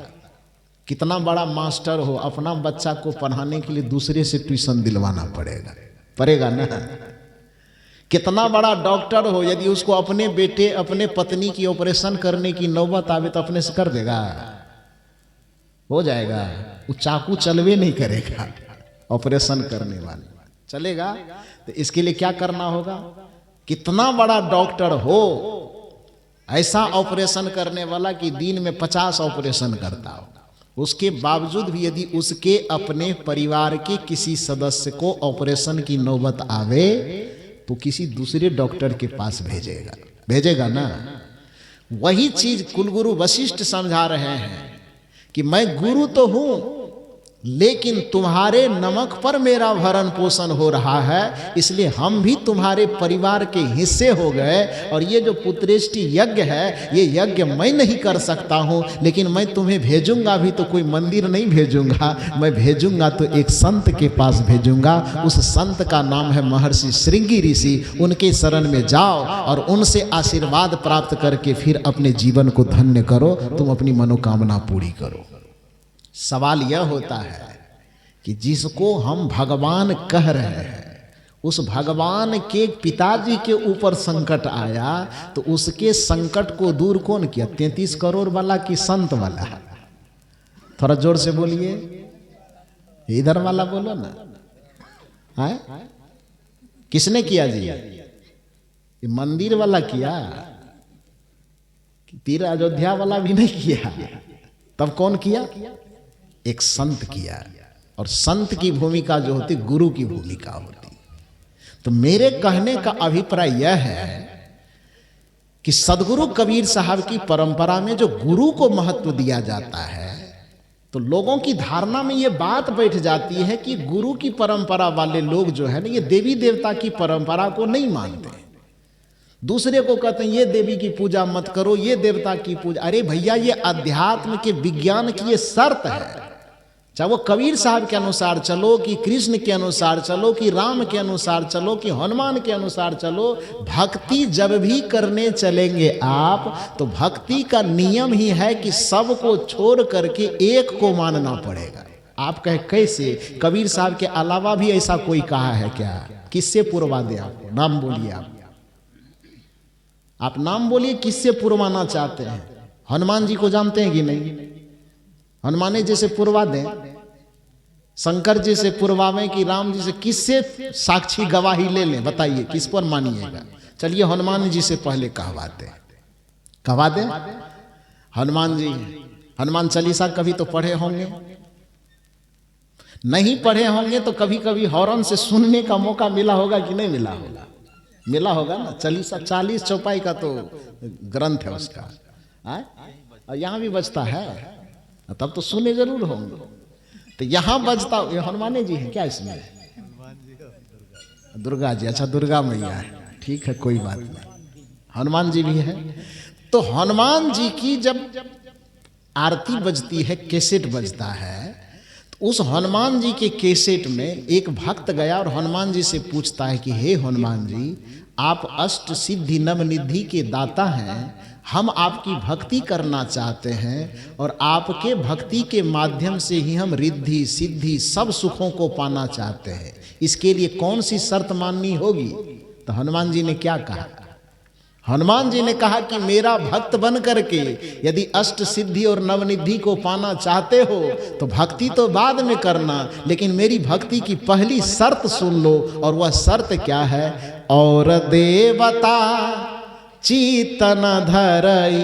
कितना बड़ा मास्टर हो, अपना बच्चा को पढ़ाने के लिए दूसरे से ट्यूशन दिलवाना पड़ेगा ना। कितना बड़ा डॉक्टर हो, यदि उसको अपने बेटे अपने पत्नी की ऑपरेशन करने की नौबत आवे तो अपने से कर देगा? हो जाएगा? वो चाकू चलवे नहीं करेगा, ऑपरेशन करने वाले चलेगा। तो इसके लिए क्या करना होगा? कितना बड़ा डॉक्टर हो, ऐसा ऑपरेशन करने वाला कि दिन में 50 ऑपरेशन करता हो, उसके बावजूद भी यदि उसके अपने परिवार के किसी सदस्य को ऑपरेशन की नौबत आवे तो किसी दूसरे डॉक्टर के पास भेजेगा ना। वही चीज कुलगुरु वशिष्ठ समझा रहे हैं कि मैं गुरु तो हूं, लेकिन तुम्हारे नमक पर मेरा भरण पोषण हो रहा है, इसलिए हम भी तुम्हारे परिवार के हिस्से हो गए। और ये जो पुत्रेष्टि यज्ञ है, ये यज्ञ मैं नहीं कर सकता हूं, लेकिन मैं तुम्हें भेजूंगा भी तो कोई मंदिर नहीं भेजूंगा, मैं भेजूंगा तो एक संत के पास भेजूंगा। उस संत का नाम है महर्षि श्रृंगी ऋषि। उनके शरण में जाओ और उनसे आशीर्वाद प्राप्त करके फिर अपने जीवन को धन्य करो, तुम अपनी मनोकामना पूरी करो। सवाल यह होता है कि जिसको हम भगवान कह रहे हैं, उस भगवान के पिताजी के ऊपर संकट आया, तो उसके संकट को दूर कौन किया? 33 करोड़ वाला कि संत वाला? थोड़ा जोर से बोलिए, इधर वाला बोलो ना। है? किसने किया जी? ये मंदिर वाला किया? तीर अयोध्या वाला भी नहीं किया। तब कौन किया? एक संत किया। और संत की भूमिका जो होती, गुरु की भूमिका होती। तो मेरे कहने का अभिप्राय यह है कि सदगुरु कबीर साहब की परंपरा में जो गुरु को महत्व दिया जाता है, तो लोगों की धारणा में ये बात बैठ जाती है कि गुरु की परंपरा वाले लोग जो है ना, ये देवी देवता की परंपरा को नहीं मानते। दूसरे को कहते हैं ये देवी की पूजा मत करो, ये देवता की पूजा। अरे भैया, ये अध्यात्म के विज्ञान की ये शर्त है। चाहे वो कबीर साहब के अनुसार चलो, कि कृष्ण के अनुसार चलो, कि राम के अनुसार चलो, कि हनुमान के अनुसार चलो, भक्ति जब भी करने चलेंगे आप, तो भक्ति का नियम ही है कि सबको छोड़ करके एक को मानना पड़ेगा। आप कहे कैसे? कबीर साहब के अलावा भी ऐसा कोई कहा है क्या? किससे पुरवा दे? आपको नाम बोलिए। आप नाम बोलिए, किससे पुरवाना चाहते हैं? हनुमान जी को जानते हैं कि नहीं? हनुमान जी से पुरवा दें, शंकर जी से पुरवावें कि राम जी से? किससे साक्षी गवाही ले लें? बताइए किस पर मानिएगा? चलिए हनुमान जी से पहले कहवा दें। हनुमान जी, हनुमान चालीसा कभी तो पढ़े होंगे, नहीं पढ़े होंगे तो कभी कभी हॉर्न से सुनने का मौका मिला होगा कि नहीं मिला होगा? मिला होगा ना। चालीसा 40 चौपाई का तो ग्रंथ है उसका, और यहाँ भी बजता है, तब तो सुने जरूर होंगे। तो यहाँ बजता, हनुमान जी है क्या इसमें? दुर्गा जी, अच्छा दुर्गा मैया है, ठीक है, कोई बात नहीं, हनुमान जी भी है। तो हनुमान जी की जब आरती बजती है, कैसेट बजता है, तो उस हनुमान जी के कैसेट में एक भक्त गया और हनुमान जी से पूछता है कि हे हनुमान जी, आप अष्ट सिद्धि नवनिधि के दाता हैं, हम आपकी भक्ति करना चाहते हैं, और आपके भक्ति के माध्यम से ही हम रिद्धि सिद्धि सब सुखों को पाना चाहते हैं। इसके लिए कौन सी शर्त माननी होगी? तो हनुमान जी ने क्या कहा? हनुमान जी ने कहा कि मेरा भक्त बन करके यदि अष्ट सिद्धि और नवनिधि को पाना चाहते हो तो भक्ति तो बाद में करना, लेकिन मेरी भक्ति की पहली शर्त सुन लो। और वह शर्त क्या है? और देवता चीतन धरई,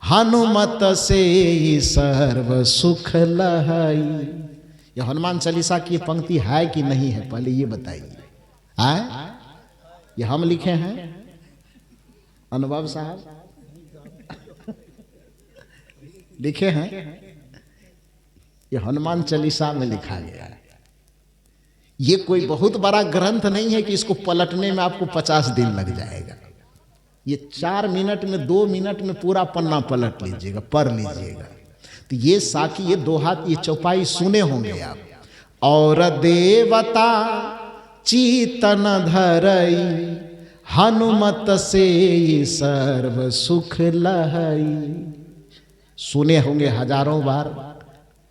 हनुमत से सर्व सुख लहई। ये हनुमान चालीसा की पंक्ति है कि नहीं है, पहले ये बताइए। है ये हम लिखे हैं अनुभव साहब लिखे हैं, ये हनुमान चालीसा में लिखा गया है। ये कोई बहुत बड़ा ग्रंथ नहीं है कि इसको पलटने में आपको 50 दिन लग जाएगा। ये 4 मिनट में 2 मिनट में पूरा पन्ना पलट लीजिएगा, पढ़ लीजिएगा। तो ये साखी, ये दोहात, ये चौपाई सुने होंगे आप। और देवता चीतन धरई, हनुमत से सर्व सुख लहई। सुने होंगे हजारों बार,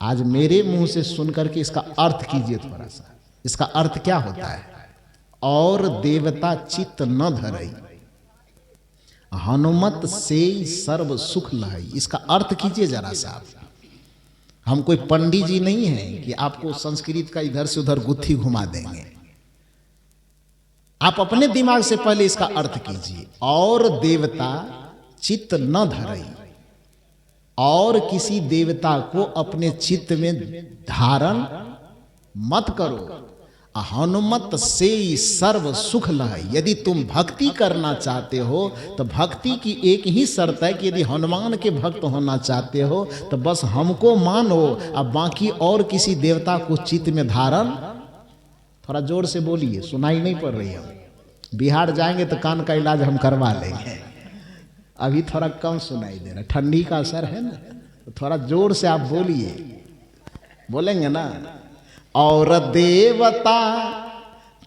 आज मेरे मुंह से सुनकर के इसका अर्थ कीजिए थोड़ा सा। इसका अर्थ क्या होता है? और देवता चित्त न धरई, हनुमत से सर्व सुख लहई। इसका अर्थ कीजिए जरा सा। हम कोई पंडित जी नहीं हैं कि आपको संस्कृत का इधर से उधर गुत्थी घुमा देंगे। आप अपने दिमाग से पहले इसका अर्थ कीजिए। और देवता चित्त न धरई, और किसी देवता को अपने चित्त में धारण मत करो। हनुमत से सर्व सुख लहई। यदि तुम भक्ति करना चाहते हो तो भक्ति की एक ही शर्त है कि यदि हनुमान के भक्त होना चाहते हो तो बस हमको मानो, अब बाकी और किसी देवता को चित्त में धारण। थोड़ा जोर से बोलिए, सुनाई नहीं पड़ रही है। बिहार जाएंगे तो कान का इलाज हम करवा लेंगे, अभी थोड़ा कम सुनाई दे रहा, ठंडी का असर है ना। तो थोड़ा जोर से आप बोलिए, बोलेंगे ना। और देवता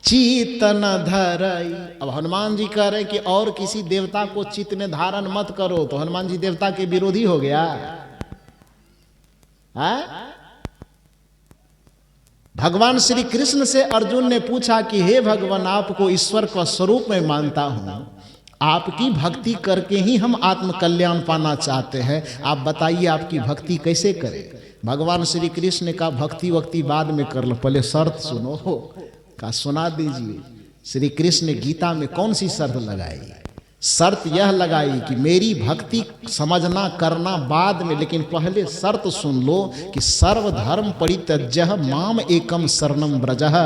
चित्त न धरई। अब हनुमान जी कह रहे कि और किसी देवता को चित्त में धारण मत करो, तो हनुमान जी देवता के विरोधी हो गया है? भगवान श्री कृष्ण से अर्जुन ने पूछा कि हे भगवान, आपको ईश्वर का स्वरूप में मानता हूं, आपकी भक्ति करके ही हम आत्म कल्याण पाना चाहते हैं, आप बताइए आपकी भक्ति कैसे करें? भगवान श्री कृष्ण ने कहा भक्ति वक्ति बाद में कर लो, पहले शर्त सुनो। का सुना दीजिए। श्री कृष्ण ने गीता में कौन सी शर्त लगाई? शर्त यह लगाई कि मेरी भक्ति समझना करना बाद में, लेकिन पहले शर्त सुन लो कि सर्वधर्म परित्यज्य माम एकम शरणम व्रजः,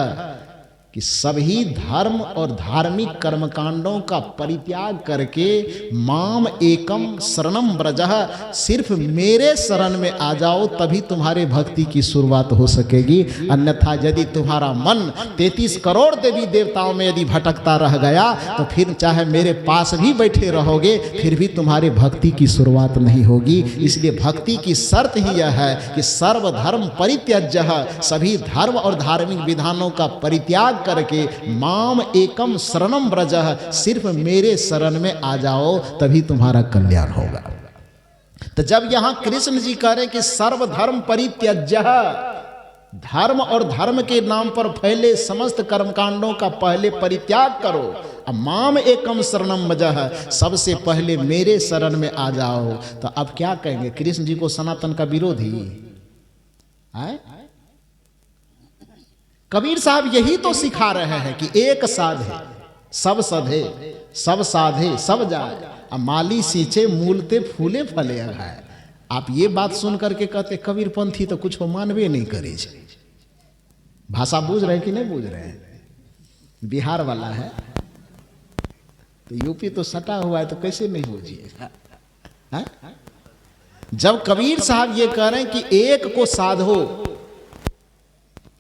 कि सभी धर्म और धार्मिक कर्मकांडों का परित्याग करके माम एकम शरणम व्रजः, सिर्फ मेरे शरण में आ जाओ, तभी तुम्हारे भक्ति की शुरुआत हो सकेगी। अन्यथा यदि तुम्हारा मन 33 करोड़ देवी देवताओं में यदि भटकता रह गया तो फिर चाहे मेरे पास भी बैठे रहोगे फिर भी तुम्हारे भक्ति की शुरुआत नहीं होगी। इसलिए भक्ति की शर्त ही यह है कि सर्वधर्म परित्यज्य, सभी धर्म और धार्मिक विधानों का परित्याग करके माम एकम शरणम व्रजः, सिर्फ मेरे शरण में आ जाओ तभी तुम्हारा कल्याण होगा। तो जब यहां कृष्ण जी कह रहे कि सर्वधर्म परित्यज्य, धर्म और धर्म के नाम पर फैले समस्त कर्मकांडों का पहले परित्याग करो, अब माम एकम शरणम व्रजः, सबसे पहले मेरे शरण में आ जाओ, तो अब क्या कहेंगे? कृष्ण जी को सनातन का विरोधी है? कबीर साहब यही तो सिखा रहे हैं कि एक साधे सब सधे, सब साधे सब जाए, माली सींचे मूलते फूले फले अघाए। आप ये बात सुन करके कहते कबीरपंथी तो कुछ मानवे नहीं करे। भाषा बूझ रहे कि नहीं बूझ रहे हैं? बिहार वाला है तो यूपी तो सटा हुआ है, तो कैसे नहीं बूझिएगा? जब कबीर साहब ये कह रहे हैं कि एक को साधो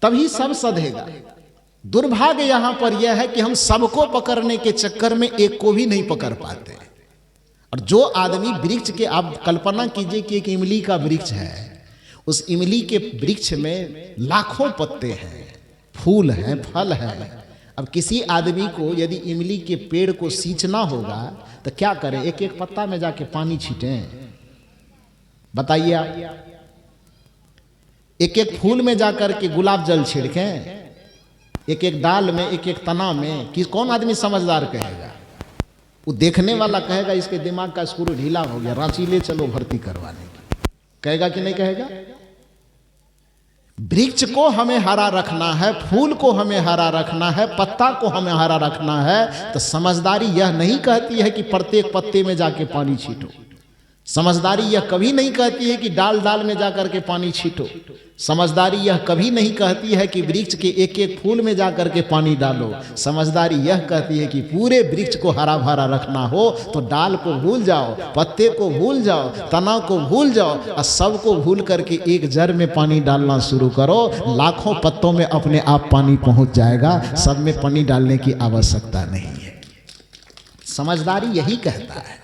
तभी सब सधेगा, दुर्भाग्य यहां पर यह है कि हम सबको पकड़ने के चक्कर में एक को भी नहीं पकड़ पाते। और जो आदमी वृक्ष के, आप कल्पना कीजिए कि एक इमली का वृक्ष है, उस इमली के वृक्ष में लाखों पत्ते हैं, फूल हैं, फल है। अब किसी आदमी को यदि इमली के पेड़ को सींचना होगा तो क्या करें? एक एक पत्ता में जाके पानी छींटें? बताइए आप। एक एक फूल में जाकर के गुलाब जल छिड़कें? एक एक डाल में, एक एक तना में? कि कौन आदमी समझदार कहेगा? वो देखने वाला कहेगा इसके दिमाग का स्क्रू ढीला हो गया, रांची ले चलो भर्ती करवाने की। कहेगा कि नहीं कहेगा? वृक्ष को हमें हरा रखना है, फूल को हमें हरा रखना है, पत्ता को हमें हरा रखना है, तो समझदारी यह नहीं कहती है कि प्रत्येक पत्ते में जाके पानी छींटो। समझदारी यह कभी नहीं कहती है कि डाल डाल में जाकर के पानी छींटो। समझदारी यह कभी नहीं कहती है कि वृक्ष के एक एक फूल में जाकर के पानी डालो। समझदारी यह कहती है कि पूरे वृक्ष को हरा भरा रखना हो तो डाल को भूल जाओ, पत्ते को भूल जाओ, तना को भूल जाओ और सबको भूल करके एक जड़ में पानी डालना शुरू करो। लाखों पत्तों में अपने आप पानी पहुंच जाएगा, सब में पानी डालने की आवश्यकता नहीं है। समझदारी यही कहता है।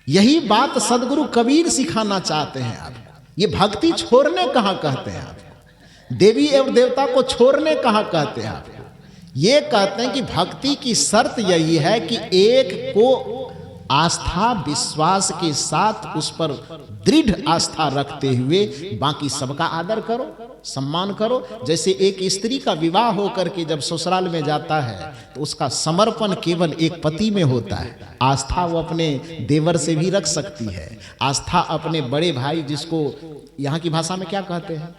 यही बात सदगुरु कबीर सिखाना चाहते हैं आपको। ये भक्ति छोड़ने कहाँ कहते हैं आपको, देवी एवं देवता को छोड़ने कहाँ कहते हैं आपको। ये कहते हैं कि भक्ति की शर्त यही है कि एक को आस्था विश्वास के साथ उस पर दृढ़ आस्था रखते हुए बाकी सबका आदर करो, सम्मान करो। जैसे एक स्त्री का विवाह होकर के जब ससुराल में जाता है तो उसका समर्पण केवल एक पति में होता है। आस्था वो अपने देवर से भी रख सकती है, आस्था अपने बड़े भाई, जिसको यहाँ की भाषा में क्या कहते हैं,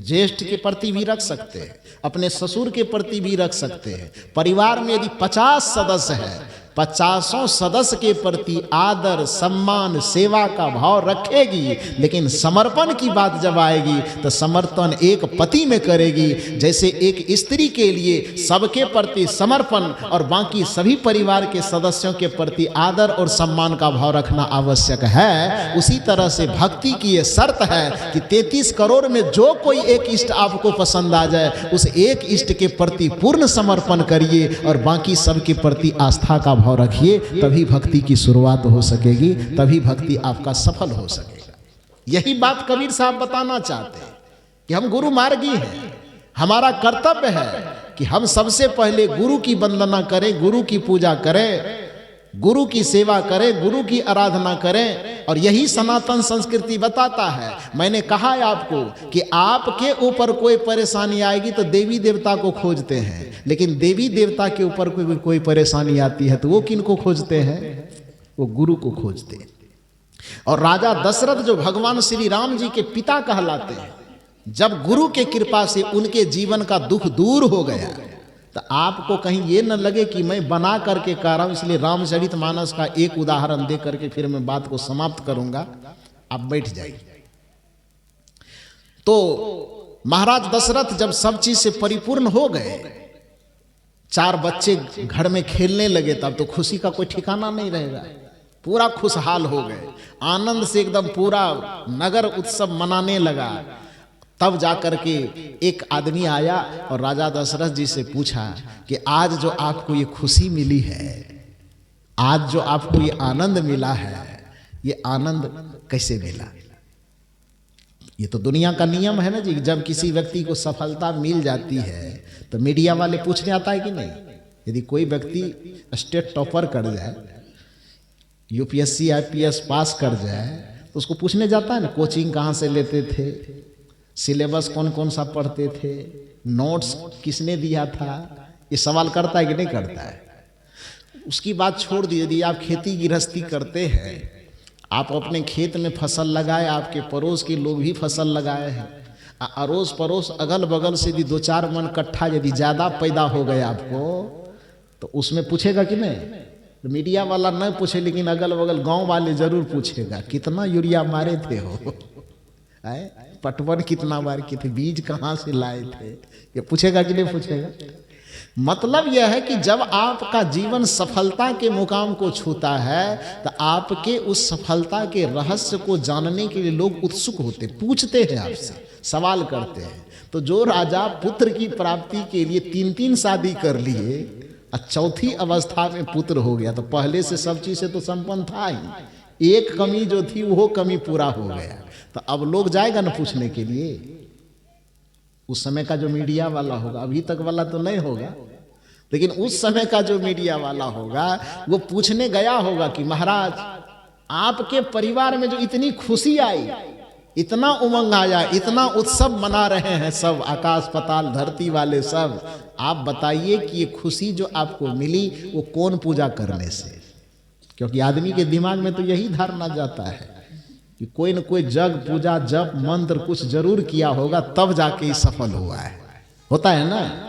ज्येष्ठ के प्रति भी रख सकते हैं, अपने ससुर के प्रति भी रख सकते हैं। परिवार में यदि 50 सदस्य है, 50 सदस्य के प्रति आदर सम्मान सेवा का भाव रखेगी, लेकिन समर्पण की बात जब आएगी तो समर्पण एक पति में करेगी। जैसे एक स्त्री के लिए सबके प्रति समर्पण और बाकी सभी परिवार के सदस्यों के प्रति आदर और सम्मान का भाव रखना आवश्यक है, उसी तरह से भक्ति की यह शर्त है कि 33 करोड़ में जो कोई एक इष्ट आपको पसंद आ जाए, उस एक इष्ट के प्रति पूर्ण समर्पण करिए और बाकी सबके प्रति आस्था का भाव रखिए। तभी भक्ति की शुरुआत हो सकेगी, तभी भक्ति आपका सफल हो सकेगा। यही बात कबीर साहब बताना चाहते हैं कि हम गुरु मार्गी हैं। हमारा कर्तव्य है कि हम सबसे पहले गुरु की वंदना करें, गुरु की पूजा करें, गुरु की सेवा करें, गुरु की आराधना करें। और यही सनातन संस्कृति बताता है। मैंने कहा है आपको कि आपके ऊपर कोई परेशानी आएगी तो देवी देवता को खोजते हैं, लेकिन देवी देवता के ऊपर कोई परेशानी आती है तो वो किन को खोजते हैं, वो गुरु को खोजते हैं। और राजा दशरथ जो भगवान श्री राम जी के पिता कहलाते हैं, जब गुरु के कृपा से उनके जीवन का दुख दूर हो गया, तो आपको कहीं ये न लगे कि मैं बना करके कह रहा हूं, इसलिए रामचरितमानस का एक उदाहरण दे करके फिर मैं बात को समाप्त करूंगा, आप बैठ जाइए। तो महाराज दशरथ जब सब चीज से परिपूर्ण हो गए, 4 बच्चे घर में खेलने लगे, तब तो खुशी का कोई ठिकाना नहीं रहेगा, पूरा खुशहाल हो गए, आनंद से एकदम पूरा नगर उत्सव मनाने लगा। तब जाकर के एक आदमी आया और राजा दशरथ जी से पूछा कि आज जो आपको ये खुशी मिली है, आज जो आपको ये आनंद मिला है, ये आनंद कैसे मिला। ये तो दुनिया का नियम है ना जी, जब किसी व्यक्ति को सफलता मिल जाती है तो मीडिया वाले पूछने आता है कि नहीं। यदि कोई व्यक्ति स्टेट टॉपर कर जाए, यूपीएससी आईपीएस पास कर जाए, तो उसको पूछने जाता है ना, कोचिंग कहाँ से लेते थे, सिलेबस कौन कौन सा पढ़ते थे, नोट्स किसने दिया था, ये सवाल करता है कि नहीं करता है। उसकी बात छोड़ दीजिए, यदि आप खेती गृहस्थी करते हैं, आप अपने खेत में फसल लगाए, आपके पड़ोस के लोग भी फसल लगाए हैं, अड़ोस पड़ोस अगल बगल से यदि 2-4 मन कट्ठा यदि ज़्यादा पैदा हो गए आपको, तो उसमें पूछेगा कि नहीं। मीडिया वाला नहीं पूछे, लेकिन अगल बगल गाँव वाले जरूर पूछेगा कितना यूरिया मारे थे हो, पटवन कितना बार किए थे, बीज कहाँ से लाए थे, ये पूछेगा कि नहीं पूछेगा। मतलब यह है कि जब आपका जीवन सफलता के मुकाम को छूता है तो आपके उस सफलता के रहस्य को जानने के लिए लोग उत्सुक होते, पूछते हैं आपसे, सवाल करते हैं। तो जो राजा पुत्र की प्राप्ति के लिए 3-3 शादी कर लिए और चौथी अवस्था में पुत्र हो गया, तो पहले से सब चीज से तो संपन्न था ही, एक कमी जो थी वो कमी पूरा हो गया, तो अब लोग जाएगा ना पूछने के लिए। उस समय का जो मीडिया वाला होगा, अभी तक वाला तो नहीं होगा, लेकिन उस समय का जो मीडिया वाला होगा वो पूछने गया होगा कि महाराज आपके परिवार में जो इतनी खुशी आई, इतना उमंग आया, इतना उत्सव मना रहे हैं सब, आकाश पाताल धरती वाले सब, आप बताइए कि ये खुशी जो आपको मिली वो कौन पूजा करने से। क्योंकि आदमी के दिमाग में तो यही धारणा जाता है कि कोई न कोई जग पूजा जप मंत्र कुछ जरूर किया होगा, तब जाके ही सफल हुआ है। होता है ना।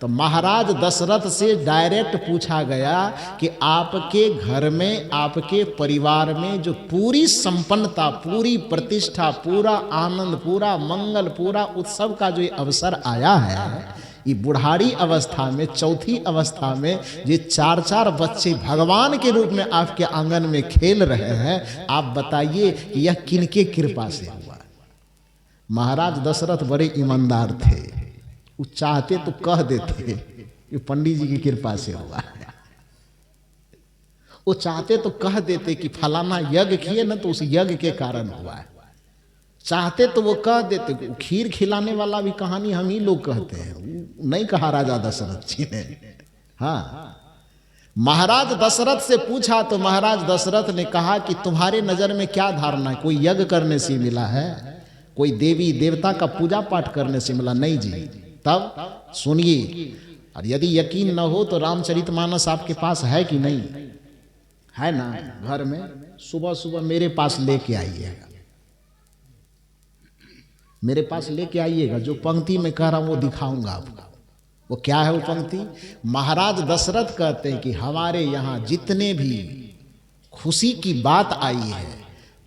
तो महाराज दशरथ से डायरेक्ट पूछा गया कि आपके घर में, आपके परिवार में जो पूरी संपन्नता, पूरी प्रतिष्ठा, पूरा आनंद, पूरा मंगल, पूरा उत्सव का जो अवसर आया है, ये बुढ़ारी अवस्था में, चौथी अवस्था में, ये 4-4 बच्चे भगवान के रूप में आपके आंगन में खेल रहे हैं, आप बताइए कि यह किनके कृपा से हुआ। महाराज दशरथ बड़े ईमानदार थे, वो चाहते तो कह देते कि पंडित जी की कृपा से हुआ है। वो चाहते तो कह देते कि फलाना यज्ञ किए ना तो उस यज्ञ के कारण हुआ है। चाहते तो वो कह देते। खीर खिलाने वाला भी कहानी हम ही लोग कहते हैं, नहीं कहा राजा दशरथ जी ने। हाँ, महाराज दशरथ से पूछा तो महाराज दशरथ ने कहा कि तुम्हारे नजर में क्या धारणा है, कोई यज्ञ करने से मिला है, कोई देवी देवता का पूजा पाठ करने से मिला? नहीं जी। तब सुनिए, और यदि यकीन न हो तो रामचरितमानस आपके पास है कि नहीं है? ना, घर में सुबह सुबह मेरे पास लेके आइएगा, मेरे पास लेके आइएगा। जो पंक्ति में कह रहा हूं वो दिखाऊंगा आपको। वो क्या है वो पंक्ति? महाराज दशरथ कहते हैं कि हमारे यहाँ जितने भी खुशी की बात आई है,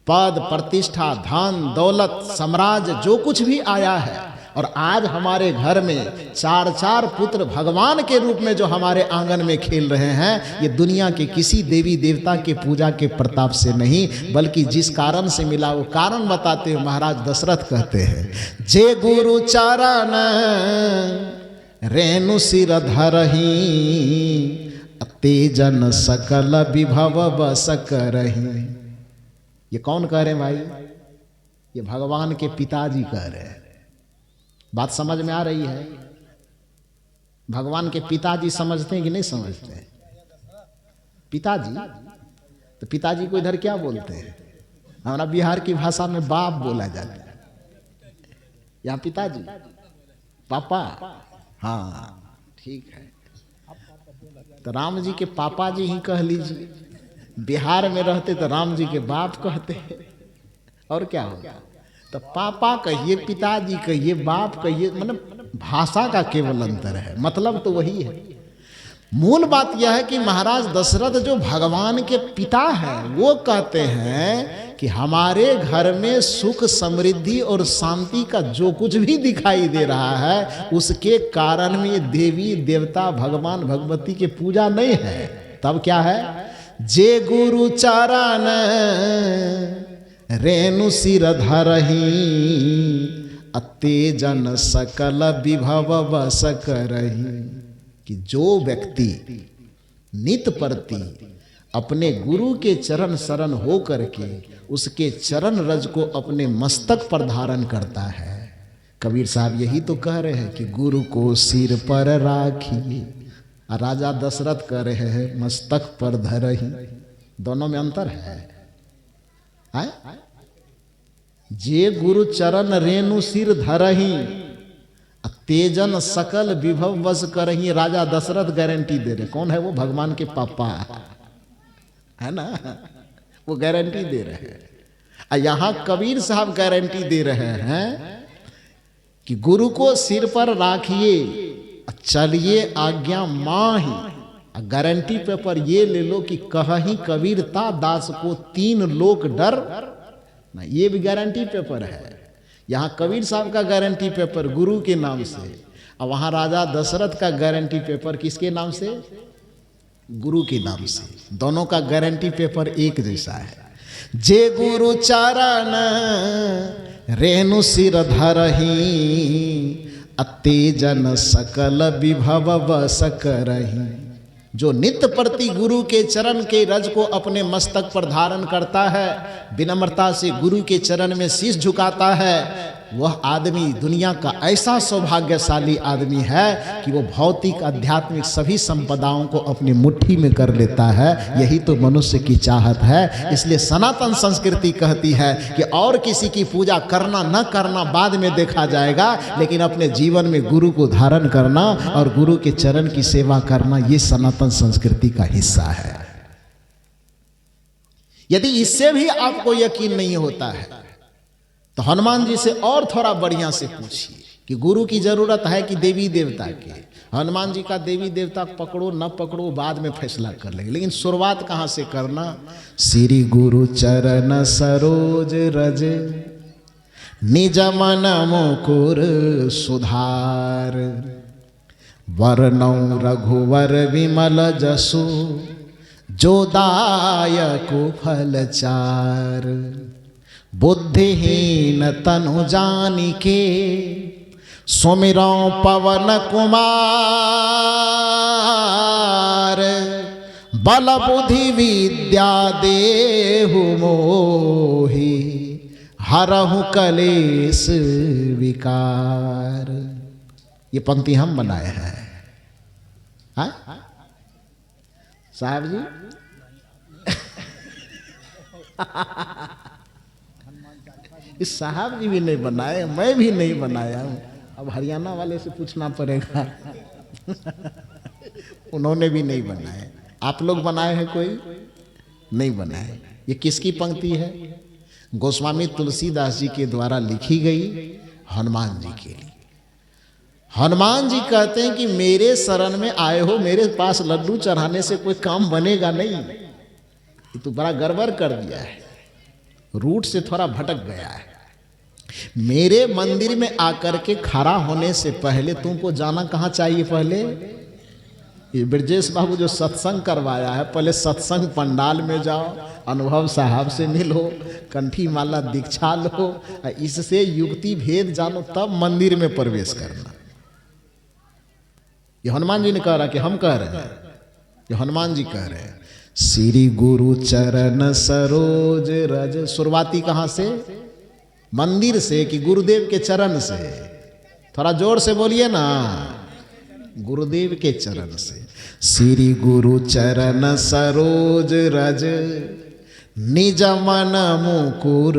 पद प्रतिष्ठा धन दौलत साम्राज्य जो कुछ भी आया है, और आज हमारे घर में 4-4 पुत्र भगवान के रूप में जो हमारे आंगन में खेल रहे हैं, ये दुनिया के किसी देवी देवता के पूजा के प्रताप से नहीं, बल्कि जिस कारण से मिला वो कारण बताते हुए महाराज दशरथ कहते हैं, जे गुरु चारण रेणु सिर धरही, तेजन सकल विभव बस करही। ये कौन कह रहे हैं भाई? ये भगवान के पिताजी कह रहे हैं। बात समझ में आ रही है? भगवान के पिताजी समझते हैं कि नहीं समझते हैं? पिताजी, तो पिताजी को इधर क्या बोलते हैं? हमारा बिहार की भाषा में बाप बोला जाता है, यहाँ पिताजी पापा। हाँ ठीक है, तो राम जी के पापा जी ही कह लीजिए। बिहार में रहते तो राम जी के बाप कहते हैं, और क्या होगा? तो पापा कहिए, पिताजी कहिए, बाप कहिए, मतलब भाषा का केवल अंतर है, मतलब तो वही है। मूल बात यह है कि महाराज दशरथ जो भगवान के पिता हैं, वो कहते हैं कि हमारे घर में सुख समृद्धि और शांति का जो कुछ भी दिखाई दे रहा है, उसके कारण में देवी देवता भगवान भगवती के पूजा नहीं है। तब क्या है? जे गुरु चारण रेणु सिर धरही, तेजन सकल विभव बस करही। कि जो व्यक्ति नित प्रति अपने गुरु के चरण शरण हो करके उसके चरण रज को अपने मस्तक पर धारण करता है, कबीर साहब यही तो कह रहे हैं कि गुरु को सिर पर राखिए, राजा दशरथ कह रहे हैं मस्तक पर धरही। दोनों में अंतर है। जे गुरु चरण रेणु सिर धरही, तेजन सकल विभव वश करही। राजा दशरथ गारंटी दे रहे। कौन है वो? भगवान के पापा है ना, वो गारंटी दे रहे हैं। यहां कबीर साहब गारंटी दे रहे हैं कि गुरु को सिर पर राखिए, चलिए आज्ञा माही। गारंटी पेपर ये ले लो कि कहीं कबीरता दास को 3 लोक डर ना, ये भी गारंटी पेपर है। यहाँ कबीर साहब का गारंटी पेपर गुरु के नाम से, और वहाँ राजा दशरथ का गारंटी पेपर किसके नाम से? गुरु के नाम से। दोनों का गारंटी पेपर एक जैसा है। जे गुरु चारण रेणु सिर धरही, तेजन सकल विभव बस करही। जो नित्य प्रति गुरु के चरण के रज को अपने मस्तक पर धारण करता है, विनम्रता से गुरु के चरण में शीश झुकाता है, वह आदमी दुनिया का ऐसा सौभाग्यशाली आदमी है कि वो भौतिक आध्यात्मिक सभी संपदाओं को अपनी मुट्ठी में कर लेता है। यही तो मनुष्य की चाहत है। इसलिए सनातन संस्कृति कहती है कि और किसी की पूजा करना न करना बाद में देखा जाएगा, लेकिन अपने जीवन में गुरु को धारण करना और गुरु के चरण की सेवा करना, ये सनातन संस्कृति का हिस्सा है। यदि इससे भी आपको यकीन नहीं होता है तो हनुमान जी से और थोड़ा बढ़िया से पूछिए कि गुरु की जरूरत है कि देवी देवता की। हनुमान जी का देवी देवता पकड़ो न पकड़ो बाद में फैसला कर लेंगे, लेकिन शुरुआत कहां से करना? श्री गुरु चरण सरोज रज निज मन मुकुर सुधार, वरनौ रघुवर विमल जसु जो दायक फल चार, बुद्धिहीन तनु जानिके सुमिरौ पवन कुमार, बल बुद्धि विद्या देहु मोहि, हरहु कलेश विकार। ये पंक्ति हम बनाए हैं। हाँ साहब जी इस साहब जी भी नहीं बनाए, मैं भी नहीं बनाया हूं। अब हरियाणा वाले से पूछना पड़ेगा उन्होंने भी नहीं बनाए। आप लोग बनाए हैं? कोई नहीं बनाए। ये किसकी पंक्ति है? गोस्वामी तुलसीदास जी के द्वारा लिखी गई हनुमान जी के लिए। हनुमान जी कहते हैं कि मेरे शरण में आए हो, मेरे पास लड्डू चढ़ाने से कोई काम बनेगा नहीं। ये तो बड़ा गड़बड़ कर दिया है, रूट से थोड़ा भटक गया है। मेरे मंदिर में आकर के खड़ा होने से पहले तुमको जाना कहाँ चाहिए? पहले ये ब्रजेश बाबू जो सत्संग करवाया है, पहले सत्संग पंडाल में जाओ, अनुभव साहब से मिलो, कंठी माला दीक्षा लो, इससे युक्ति भेद जानो, तब मंदिर में प्रवेश करना। ये हनुमान जी ने कह रहा कि हम कह रहे हैं, ये हनुमान जी कह रहे हैं। श्री गुरु चरण सरोज रज, शुरुआती कहां से? मंदिर से कि गुरुदेव के चरण से? थोड़ा जोर से बोलिए ना, गुरुदेव के चरण से। श्री गुरु चरण सरोज रज निज मन मुकुर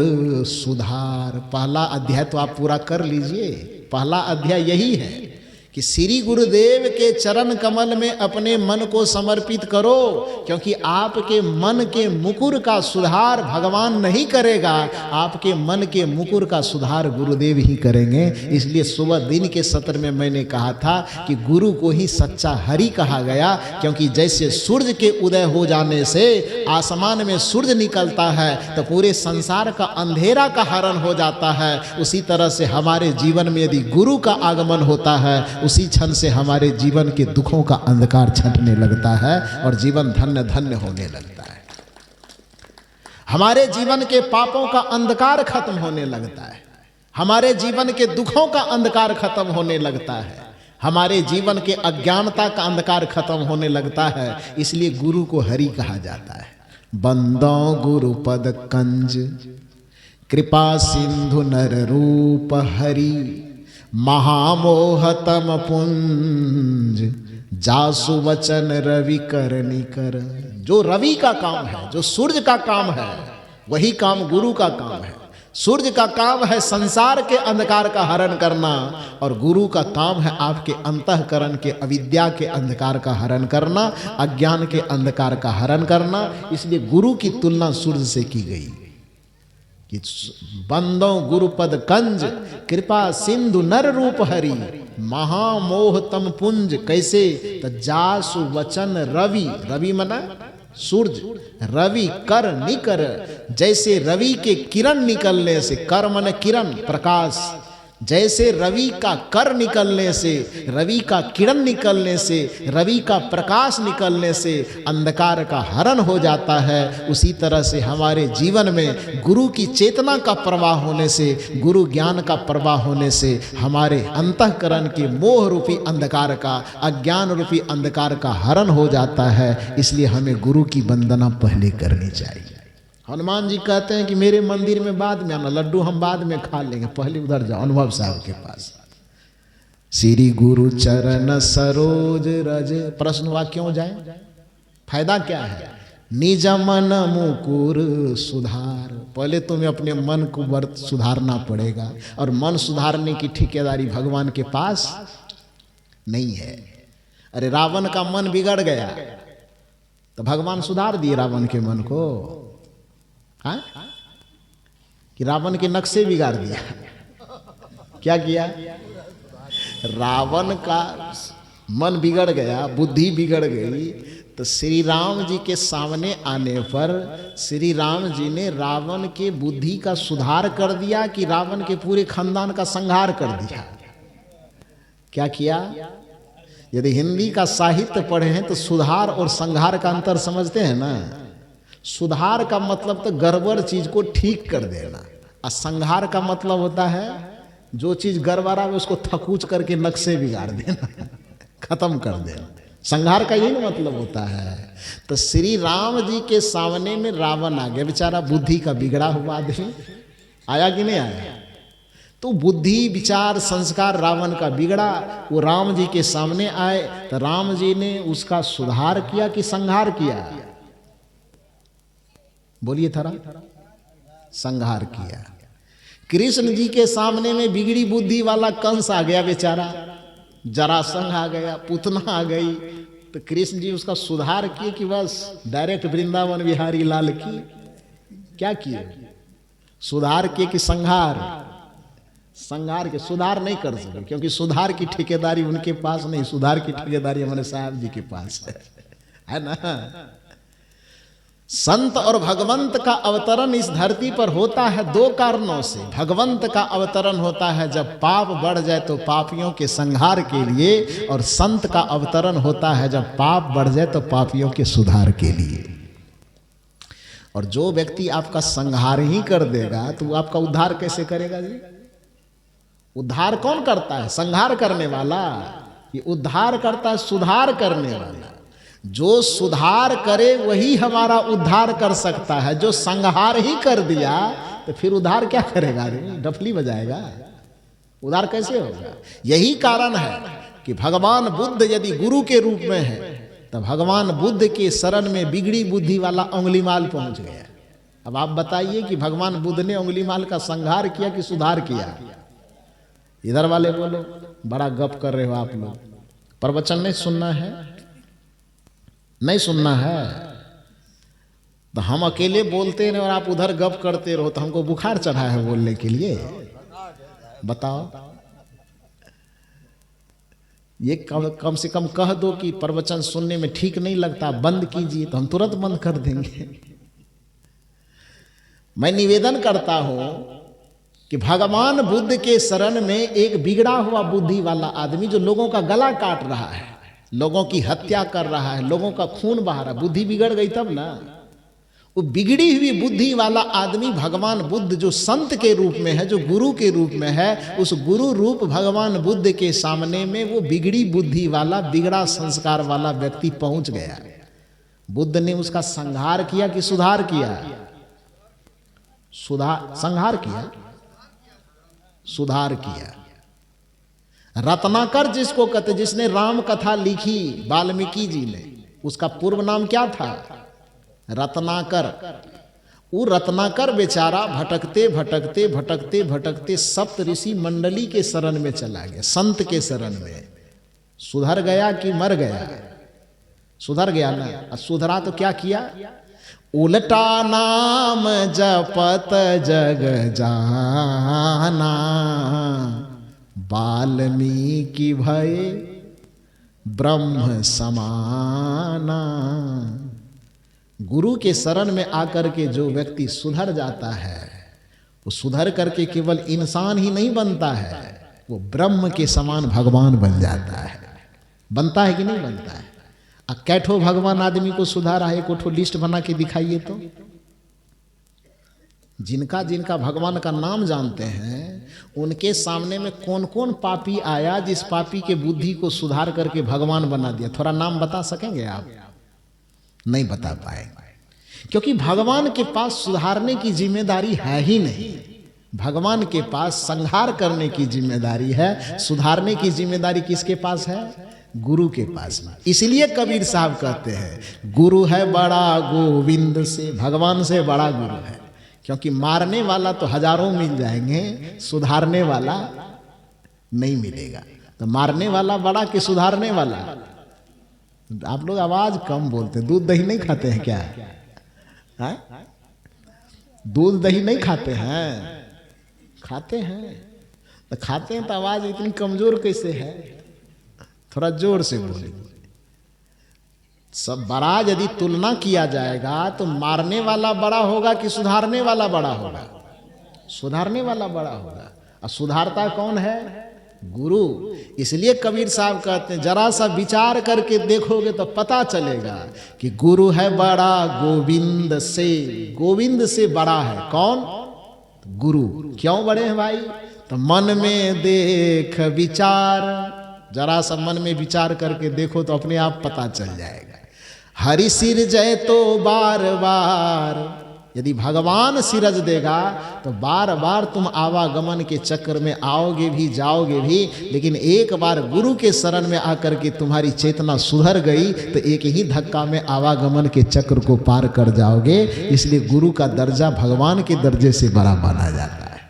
सुधार। पहला अध्याय तो आप पूरा कर लीजिए। पहला अध्याय यही है कि श्री गुरुदेव के चरण कमल में अपने मन को समर्पित करो, क्योंकि आपके मन के मुकुर का सुधार भगवान नहीं करेगा, आपके मन के मुकुर का सुधार गुरुदेव ही करेंगे। इसलिए सुबह दिन के सत्र में मैंने कहा था कि गुरु को ही सच्चा हरि कहा गया, क्योंकि जैसे सूर्य के उदय हो जाने से आसमान में सूर्य निकलता है तो पूरे संसार का अंधेरा का हरण हो जाता है, उसी तरह से हमारे जीवन में यदि गुरु का आगमन होता है, उसी क्षण से हमारे जीवन के दुखों का अंधकार छंटने लगता है और जीवन धन्य धन्य होने लगता है। हमारे जीवन के पापों का अंधकार खत्म होने लगता है, हमारे जीवन के दुखों का अंधकार खत्म होने लगता है, हमारे जीवन के अज्ञानता का अंधकार खत्म होने लगता है। इसलिए गुरु को हरि कहा जाता है। बंदो गुरु पद कंज कृपा सिंधु नर रूप हरि, महामोहतम पुंज जासु वचन रवि कर निकर। जो रवि का काम है, जो सूर्य का काम है, वही काम गुरु का काम है। सूर्य का काम है संसार के अंधकार का हरण करना, और गुरु का काम है आपके अंतःकरण के अविद्या के अंधकार का हरण करना, अज्ञान के अंधकार का हरण करना। इसलिए गुरु की तुलना सूर्य से की गई कि बंदो गुरुपद कंज कृपा सिंधु नर रूप हरि, महामोहतम पुंज। कैसे? तो जासु वचन रवि, रवि मना सूर्य, रवि कर निकर। जैसे रवि के किरण निकलने से, कर मन किरण प्रकाश, जैसे रवि का कर निकलने से, रवि का किरण निकलने से, रवि का प्रकाश निकलने से अंधकार का हरण हो जाता है, उसी तरह से हमारे जीवन में गुरु की चेतना का प्रवाह होने से, गुरु ज्ञान का प्रवाह होने से हमारे अंतःकरण के मोह रूपी अंधकार का, अज्ञान रूपी अंधकार का हरण हो जाता है। इसलिए हमें गुरु की वंदना पहले करनी चाहिए। हनुमान जी कहते हैं कि मेरे मंदिर में बाद में आना, लड्डू हम बाद में खा लेंगे, पहले उधर जाओ अनुभव साहब के पास। श्री गुरु चरण सरोज रज। प्रश्न हुआ क्यों जाए? फायदा क्या है? निज मन मुकुर सुधार। पहले तुम्हें अपने मन को सुधारना पड़ेगा, और मन सुधारने की ठेकेदारी भगवान के पास नहीं है। अरे रावण का मन बिगड़ गया तो भगवान सुधार दिए रावण के मन को? हाँ? कि रावण के नक्शे बिगाड़ दिया। क्या किया? रावण का मन बिगड़ गया, बुद्धि बिगड़ गई, तो श्री राम जी के सामने आने पर श्री राम जी ने रावण के बुद्धि का सुधार कर दिया कि रावण के पूरे खानदान का संहार कर दिया। क्या किया? यदि हिंदी का साहित्य पढ़े हैं तो सुधार और संहार का अंतर समझते हैं ना। सुधार का मतलब तो गड़बड़ चीज को ठीक कर देना, और संहार का मतलब होता है जो चीज गड़बड़ा है उसको थकूच करके नक्शे बिगाड़ देना, खत्म कर देना। संहार का यही मतलब होता है। तो श्री राम जी के सामने में रावण आ गया, बेचारा बुद्धि का बिगड़ा हुआ आदमी। आया कि नहीं आया? तो बुद्धि विचार संस्कार रावण का बिगड़ा, वो राम जी के सामने आए तो राम जी ने उसका सुधार किया कि संहार किया? बोलिए थोड़ा। संहार किया। कृष्ण जी के सामने में बिगड़ी बुद्धि वाला कंस आ गया, बेचारा जरासंध आ गया, पूतना आ गई, तो कृष्ण जी उसका सुधार किए कि बस डायरेक्ट वृंदावन बिहारी लाल की। क्या किए? सुधार किए कि संहार? संहार के सुधार नहीं कर सके, क्योंकि सुधार की ठेकेदारी उनके पास नहीं, सुधार की ठेकेदारी हमारे साहब जी के पास है ना। संत और भगवंत का अवतरण इस धरती पर होता है दो कारणों से। भगवंत का अवतरण होता है जब पाप बढ़ जाए तो पापियों के संहार के लिए, और संत का अवतरण होता है जब पाप बढ़ जाए तो पापियों के सुधार के लिए। और जो व्यक्ति आपका संहार ही कर देगा तो वो आपका उद्धार कैसे करेगा जी? उद्धार कौन करता है? संहार करने वाला। ये उद्धार करता है सुधार करने वाला। जो सुधार करे वही हमारा उद्धार कर सकता है। जो संहार ही कर दिया तो फिर उद्धार क्या करेगा? डफली बजाएगा, उद्धार कैसे होगा? यही कारण है कि भगवान बुद्ध यदि गुरु के रूप में है तो भगवान बुद्ध के शरण में बिगड़ी बुद्धि वाला उंगलीमाल पहुंच गया। अब आप बताइए कि भगवान बुद्ध ने उंगलीमाल का संहार किया कि सुधार किया? इधर वाले बोलो, बड़ा गप कर रहे हो आप लोग। प्रवचन नहीं सुनना है? नहीं सुनना है तो हम अकेले बोलते रहे और आप उधर गप करते रहो, तो हमको बुखार चढ़ा है बोलने के लिए? बताओ। ये कम से कम कह दो कि प्रवचन सुनने में ठीक नहीं लगता, बंद कीजिए, तो हम तुरंत बंद कर देंगे। मैं निवेदन करता हूं कि भगवान बुद्ध के शरण में एक बिगड़ा हुआ बुद्धि वाला आदमी जो लोगों का गला काट रहा है, लोगों की हत्या कर रहा है, लोगों का खून बहा रहा है, बुद्धि बिगड़ गई तब ना। वो बिगड़ी हुई बुद्धि वाला आदमी भगवान बुद्ध जो संत के रूप में है, जो गुरु के रूप में है, उस गुरु रूप भगवान बुद्ध के सामने में वो बिगड़ी बुद्धि वाला, बिगड़ा संस्कार वाला व्यक्ति पहुंच गया। बुद्ध ने उसका संहार किया कि सुधार किया? संहार किया, सुधार किया। रत्नाकर जिसको कहते, जिसने राम कथा लिखी वाल्मीकि जी ने, उसका पूर्व नाम क्या था? रत्नाकर। वो रत्नाकर बेचारा भटकते भटकते भटकते भटकते सप्त ऋषि मंडली के शरण में चला गया, संत के शरण में। सुधर गया कि मर गया? सुधर गया ना। सुधरा तो क्या किया? उल्टा नाम जपत जग जाना, वाल्मीकि भय ब्रह्म समाना। गुरु के शरण में आकर के जो व्यक्ति सुधर जाता है, वो सुधर करके केवल इंसान ही नहीं बनता है, वो ब्रह्म के समान भगवान बन जाता है। बनता है कि नहीं बनता है? कैठो भगवान आदमी को सुधारा है? एक लिस्ट बना के दिखाइए तो। जिनका जिनका भगवान का नाम जानते हैं उनके सामने में कौन कौन पापी आया जिस पापी के बुद्धि को सुधार करके भगवान बना दिया? थोड़ा नाम बता सकेंगे आप? नहीं बता पाएंगे, क्योंकि भगवान के पास सुधारने की जिम्मेदारी है ही नहीं। भगवान के पास संहार करने की जिम्मेदारी है, सुधारने की जिम्मेदारी किसके पास है? गुरु के पास में। इसलिए कबीर साहब कहते हैं गुरु है बड़ा गोविंद से, भगवान से बड़ा गुरु है। क्योंकि मारने वाला तो हजारों मिल जाएंगे, सुधारने वाला नहीं मिलेगा। तो मारने वाला बड़ा कि सुधारने वाला? आप लोग आवाज कम बोलते, दूध दही नहीं खाते हैं क्या? दूध दही नहीं खाते हैं? खाते हैं। तो खाते हैं तो आवाज इतनी कमजोर कैसे है? थोड़ा जोर से बोले। सब बड़ा यदि तुलना किया जाएगा तो मारने वाला बड़ा होगा कि सुधारने वाला बड़ा होगा? सुधारने वाला बड़ा होगा। और सुधारता कौन है? गुरु। इसलिए कबीर साहब कहते हैं जरा सा विचार करके देखोगे तो पता चलेगा कि गुरु है बड़ा गोविंद से। गोविंद से बड़ा है कौन? गुरु। क्यों बड़े हैं भाई? तो मन में देख विचार, जरा सा मन में विचार करके देखो तो अपने आप पता चल जाएगा। हरि सिर जय तो बार बार, यदि भगवान सिरज देगा तो बार बार तुम आवागमन के चक्र में आओगे भी जाओगे भी, लेकिन एक बार गुरु के शरण में आकर के तुम्हारी चेतना सुधर गई तो एक ही धक्का में आवागमन के चक्र को पार कर जाओगे। इसलिए गुरु का दर्जा भगवान के दर्जे से बड़ा माना जाता है।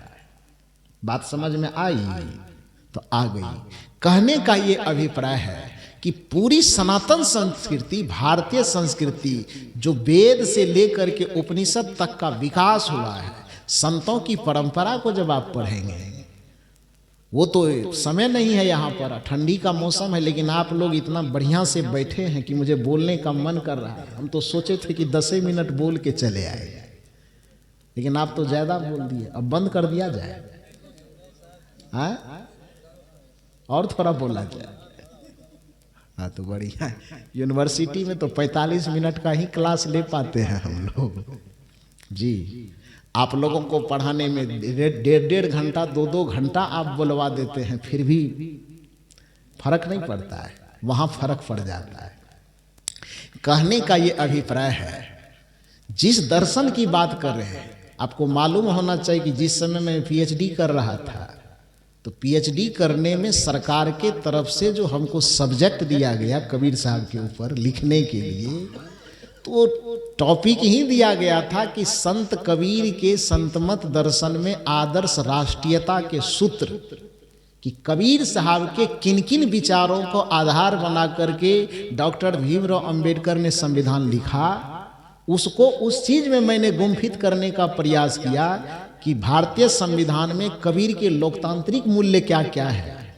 बात समझ में आई? तो आ गई। कहने का ये अभिप्राय है कि पूरी सनातन संस्कृति, भारतीय संस्कृति, जो वेद से लेकर के उपनिषद तक का विकास हुआ है, संतों की परंपरा को जब आप पढ़ेंगे, वो तो समय नहीं है यहाँ पर, ठंडी का मौसम है, लेकिन आप लोग इतना बढ़िया से बैठे हैं कि मुझे बोलने का मन कर रहा है। हम तो सोचे थे कि 10 मिनट बोल के चले आए, लेकिन आप तो ज्यादा बोल दिए। अब बंद कर दिया जाए? हाँ, और थोड़ा बोला जाए? हाँ, तो बढ़िया। यूनिवर्सिटी में तो 45 मिनट का ही क्लास ले पाते हैं हम लोग जी। आप लोगों को पढ़ाने में 1.5 घंटा 2 घंटा आप बुलवा देते हैं, फिर भी फर्क नहीं पड़ता है। वहां फर्क पड़ जाता है। कहने का ये अभिप्राय है, जिस दर्शन की बात कर रहे हैं, आपको मालूम होना चाहिए कि जिस समय मैं PhD कर रहा था तो PhD करने में सरकार के तरफ से जो हमको सब्जेक्ट दिया गया कबीर साहब के ऊपर लिखने के लिए, तो टॉपिक ही दिया गया था कि संत कबीर के संतमत दर्शन में आदर्श राष्ट्रीयता के सूत्र, कि कबीर साहब के किन किन विचारों को आधार बना करके डॉक्टर भीमराव अंबेडकर ने संविधान लिखा, उसको उस चीज में मैंने गुम्फित करने का प्रयास किया कि भारतीय संविधान में कबीर के लोकतांत्रिक मूल्य क्या क्या है,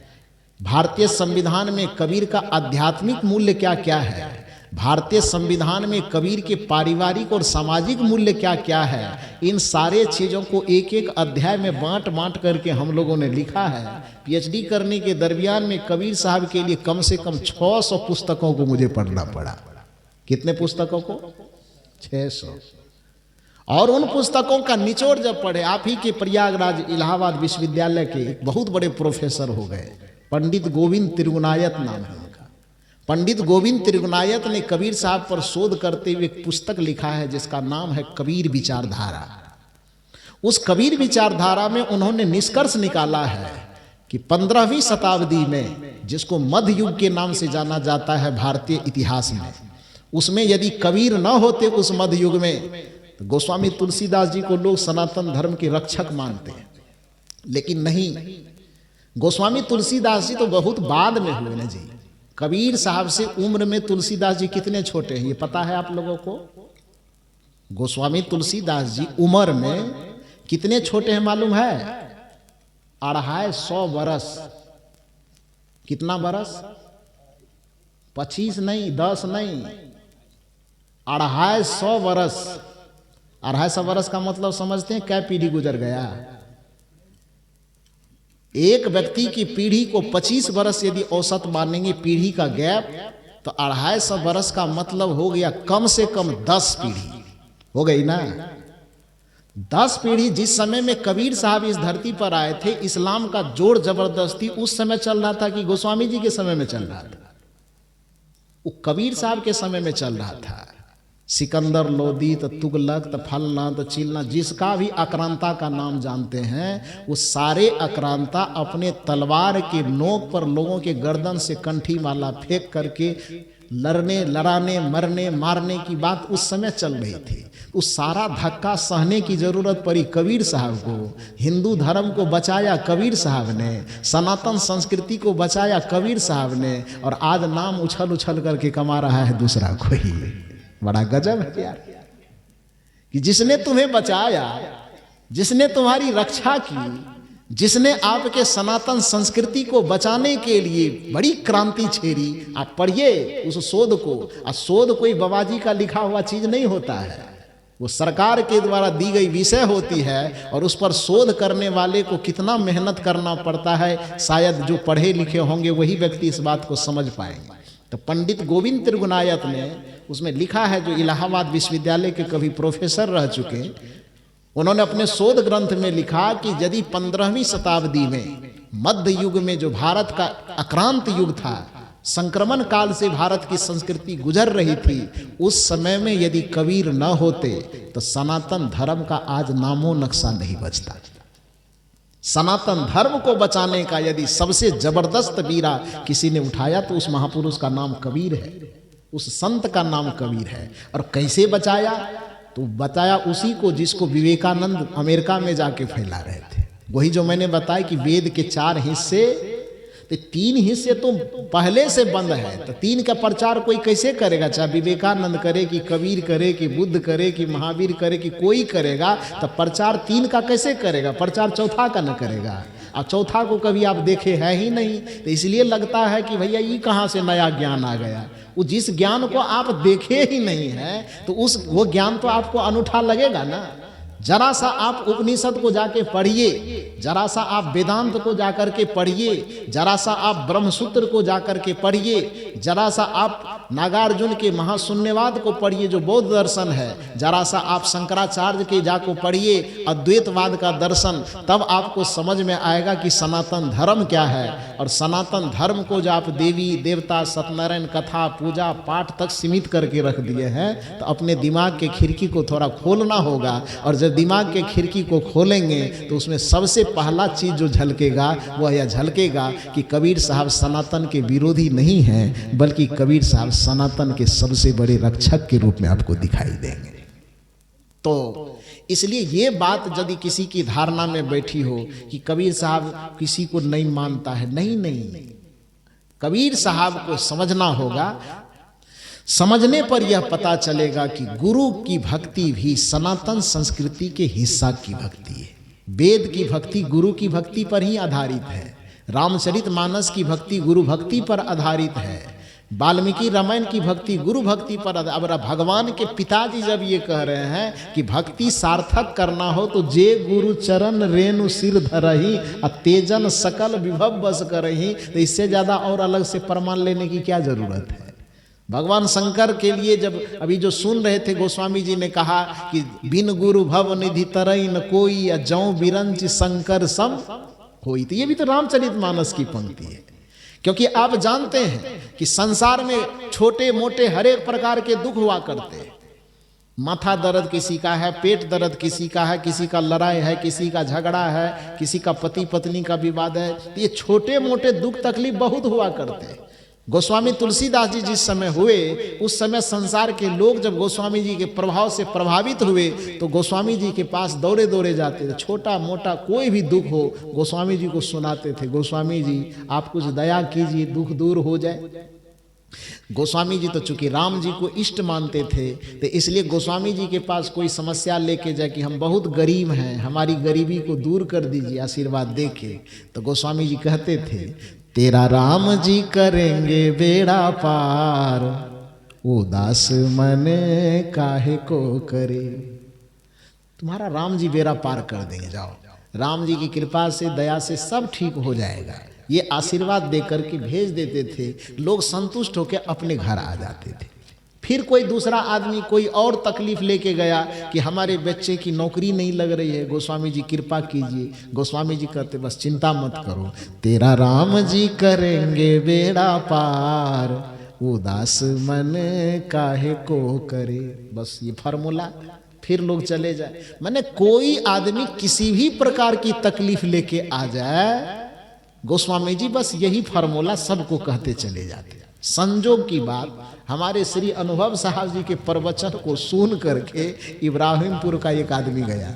भारतीय संविधान में कबीर का आध्यात्मिक मूल्य क्या क्या है, भारतीय संविधान में कबीर के पारिवारिक और सामाजिक मूल्य क्या क्या है। इन सारे चीज़ों को एक एक अध्याय में बांट बांट करके हम लोगों ने लिखा है। PhD करने के दरमियान में कबीर साहब के लिए कम से कम 600 पुस्तकों को मुझे पढ़ना पड़ा। कितने पुस्तकों को? 600। और उन पुस्तकों का निचोड़ जब पढ़े, आप ही के प्रयागराज इलाहाबाद विश्वविद्यालय के एक बहुत बड़े प्रोफेसर हो गए, पंडित गोविंद त्रिगुणायत नाम है उनका। पंडित गोविंद त्रिगुणायत ने कबीर साहब पर शोध करते हुए एक पुस्तक लिखा है जिसका नाम है कबीर विचारधारा। उस कबीर विचारधारा में उन्होंने निष्कर्ष निकाला है कि 15वीं शताब्दी में, जिसको मध्य युग के नाम से जाना जाता है भारतीय इतिहास में, उसमें यदि कबीर न होते उस मध्य युग में, तो गोस्वामी तुलसीदास जी को लोग सनातन धर्म के रक्षक मानते हैं। लेकिन नहीं, गोस्वामी तुलसीदास जी तो बहुत बाद में हुए ना जी। कबीर साहब से उम्र में तुलसीदास जी कितने छोटे हैं ये पता है आप लोगों को? गोस्वामी तुलसीदास जी उम्र में कितने छोटे हैं मालूम है? 250 बरस। कितना बरस? 25 नहीं, 10 नहीं, 250 बरस। 250 बरस का मतलब समझते हैं क्या पीढ़ी गुजर गया? एक व्यक्ति की पीढ़ी को 25 बरस यदि औसत मानेंगे पीढ़ी का गैप, तो 250 बरस का मतलब हो गया कम से कम 10 पीढ़ी हो गई ना। 10 पीढ़ी। जिस समय में कबीर साहब इस धरती पर आए थे, इस्लाम का जोर जबरदस्ती उस समय चल रहा था कि गोस्वामी जी के समय में चल रहा था? वो कबीर साहब के समय में चल रहा था। सिकंदर लोदी, तो तुगलक, तो फलना, तो चिलना, जिसका भी आक्रांता का नाम जानते हैं, वो सारे आक्रांता अपने तलवार के नोक पर लोगों के गर्दन से कंठी माला फेंक करके लड़ने, लड़ाने, मरने, मारने की बात उस समय चल रही थी। उस सारा धक्का सहने की जरूरत पड़ी कबीर साहब को। हिंदू धर्म को बचाया कबीर साहब ने, सनातन संस्कृति को बचाया कबीर साहब ने, और आज नाम उछल उछल करके कमा रहा है दूसरा कोई। बड़ा गजब है यार। कि जिसने तुम्हें बचाया, जिसने तुम्हारी रक्षा की, जिसने आपके सनातन संस्कृति को बचाने के लिए बड़ी क्रांति छेड़ी। आप पढ़िए उस शोध को। और शोध कोई बाबाजी का लिखा हुआ चीज नहीं होता है, वो सरकार के द्वारा दी गई विषय होती है। और उस पर शोध करने वाले को कितना मेहनत करना पड़ता है, शायद जो पढ़े लिखे होंगे वही व्यक्ति इस बात को समझ पाएंगे। तो पंडित गोविंद त्रिगुणायत ने उसमें लिखा है, जो इलाहाबाद विश्वविद्यालय के कभी प्रोफेसर रह चुके, उन्होंने अपने शोध ग्रंथ में लिखा कि यदि 15वीं शताब्दी में मध्य युग में जो भारत का आक्रांत युग था, संक्रमण काल से भारत की संस्कृति गुजर रही थी, उस समय में यदि कबीर न होते तो सनातन धर्म का आज नामो नक्शा नहीं बचता। सनातन धर्म को बचाने का यदि सबसे जबरदस्त बीड़ा किसी ने उठाया तो उस महापुरुष का नाम कबीर है, उस संत का नाम कबीर है। और कैसे बचाया? तो बताया उसी को जिसको विवेकानंद अमेरिका में जाके फैला रहे थे। वही जो मैंने बताया कि वेद के 4 हिस्से, तो 3 हिस्से तो पहले से बंद है, तो 3 का प्रचार कोई कैसे करेगा? चाहे विवेकानंद करे कि कबीर करे कि बुद्ध करे कि महावीर करे कि कोई करेगा, तो प्रचार 3 का कैसे करेगा? प्रचार चौथा का न करेगा। और चौथा को कभी आप देखे है ही नहीं, तो इसलिए लगता है कि भैया ये कहाँ से नया ज्ञान आ गया। वो जिस ज्ञान को आप देखे ही नहीं है, तो वो ज्ञान तो आपको अनूठा लगेगा ना। जरा सा आप उपनिषद को जाके पढ़िए, जरा सा आप वेदांत को जाकर के पढ़िए, जरा सा आप ब्रह्मसूत्र को जाकर के पढ़िए, जरा सा आप नागार्जुन के महाशून्यवाद को पढ़िए जो बौद्ध दर्शन है, जरा सा आप शंकराचार्य के जाको पढ़िए अद्वैतवाद का दर्शन, तब आपको समझ में आएगा कि सनातन धर्म क्या है। और सनातन धर्म को जो आप देवी देवता सत्यनारायण कथा पूजा पाठ तक सीमित करके रख दिए हैं, तो अपने दिमाग के खिड़की को थोड़ा खोलना होगा। और जब दिमाग के खिड़की को खोलेंगे तो उसमें सबसे पहला चीज जो झलकेगा वह यह झलकेगा कि कबीर साहब सनातन के विरोधी नहीं हैं, बल्कि कबीर साहब सनातन के सबसे बड़े रक्षक के रूप में आपको दिखाई देंगे। तो इसलिए ये बात यदि किसी की धारणा में बैठी हो कि कबीर साहब किसी को नहीं मानता है, नहीं, कबीर साहब को समझना होगा। समझने पर यह पता चलेगा कि गुरु की भक्ति भी सनातन संस्कृति के हिस्सा की भक्ति है। वेद की भक्ति गुरु की भक्ति पर ही आधारित है। रामचरितमानस की भक्ति गुरु भक्ति पर आधारित है। वाल्मीकि रामायण की भक्ति गुरु भक्ति पर। अब भगवान के पिताजी जब ये कह रहे हैं कि भक्ति सार्थक करना हो तो जे गुरु चरण रेणु सिर धरही तेजन सकल विभव बस करही, तो इससे ज्यादा और अलग से प्रमाण लेने की क्या जरूरत है। भगवान शंकर के लिए जब अभी जो सुन रहे थे, गोस्वामी जी ने कहा कि बिन गुरु भव निधि तरई न कोई, या जौ बिरंच शंकर सम होई। तो ये भी तो रामचरितमानस की पंक्ति है। क्योंकि आप जानते हैं कि संसार में छोटे मोटे हर एक प्रकार के दुख हुआ करते हैं। माथा दर्द किसी का है, पेट दर्द किसी का है, किसी का लड़ाई है, किसी का झगड़ा है, किसी का पति पत्नी का विवाद है। तो ये छोटे मोटे दुख तकलीफ बहुत हुआ करते हैं। गोस्वामी तुलसीदास जी जिस समय हुए, उस समय संसार के लोग जब गोस्वामी जी के प्रभाव से प्रभावित हुए तो गोस्वामी जी के पास दौड़े दौड़े जाते थे। छोटा मोटा कोई भी दुख हो गोस्वामी जी को सुनाते थे, गोस्वामी जी आप कुछ दया कीजिए दुख दूर हो जाए। गोस्वामी जी तो चूंकि राम जी को इष्ट मानते थे, तो इसलिए गोस्वामी जी के पास कोई समस्या लेके जाए कि हम बहुत गरीब हैं, हमारी गरीबी को दूर कर दीजिए, आशीर्वाद देके, तो गोस्वामी जी कहते थे तेरा राम जी करेंगे बेड़ा पार, उदास मन काहे को करे। तुम्हारा राम जी बेड़ा पार कर देंगे, जाओ, राम जी की कृपा से दया से सब ठीक हो जाएगा। ये आशीर्वाद देकर के भेज देते थे। लोग संतुष्ट होकर अपने घर आ जाते थे। फिर कोई दूसरा आदमी कोई और तकलीफ लेके गया कि हमारे बच्चे की नौकरी नहीं लग रही है, गोस्वामी जी कृपा कीजिए। गोस्वामी जी कहते बस चिंता मत करो, तेरा राम जी करेंगे बेड़ा पार, उदास मन काहे को करे। बस ये फार्मूला, फिर लोग चले जाए। मैंने कोई आदमी किसी भी प्रकार की तकलीफ लेके आ जाए, गोस्वामी जी बस यही फार्मूला सबको कहते चले जाते। संजोग की बात, हमारे श्री अनुभव साहब जी के प्रवचन को सुन करके इब्राहिमपुर का एक आदमी गया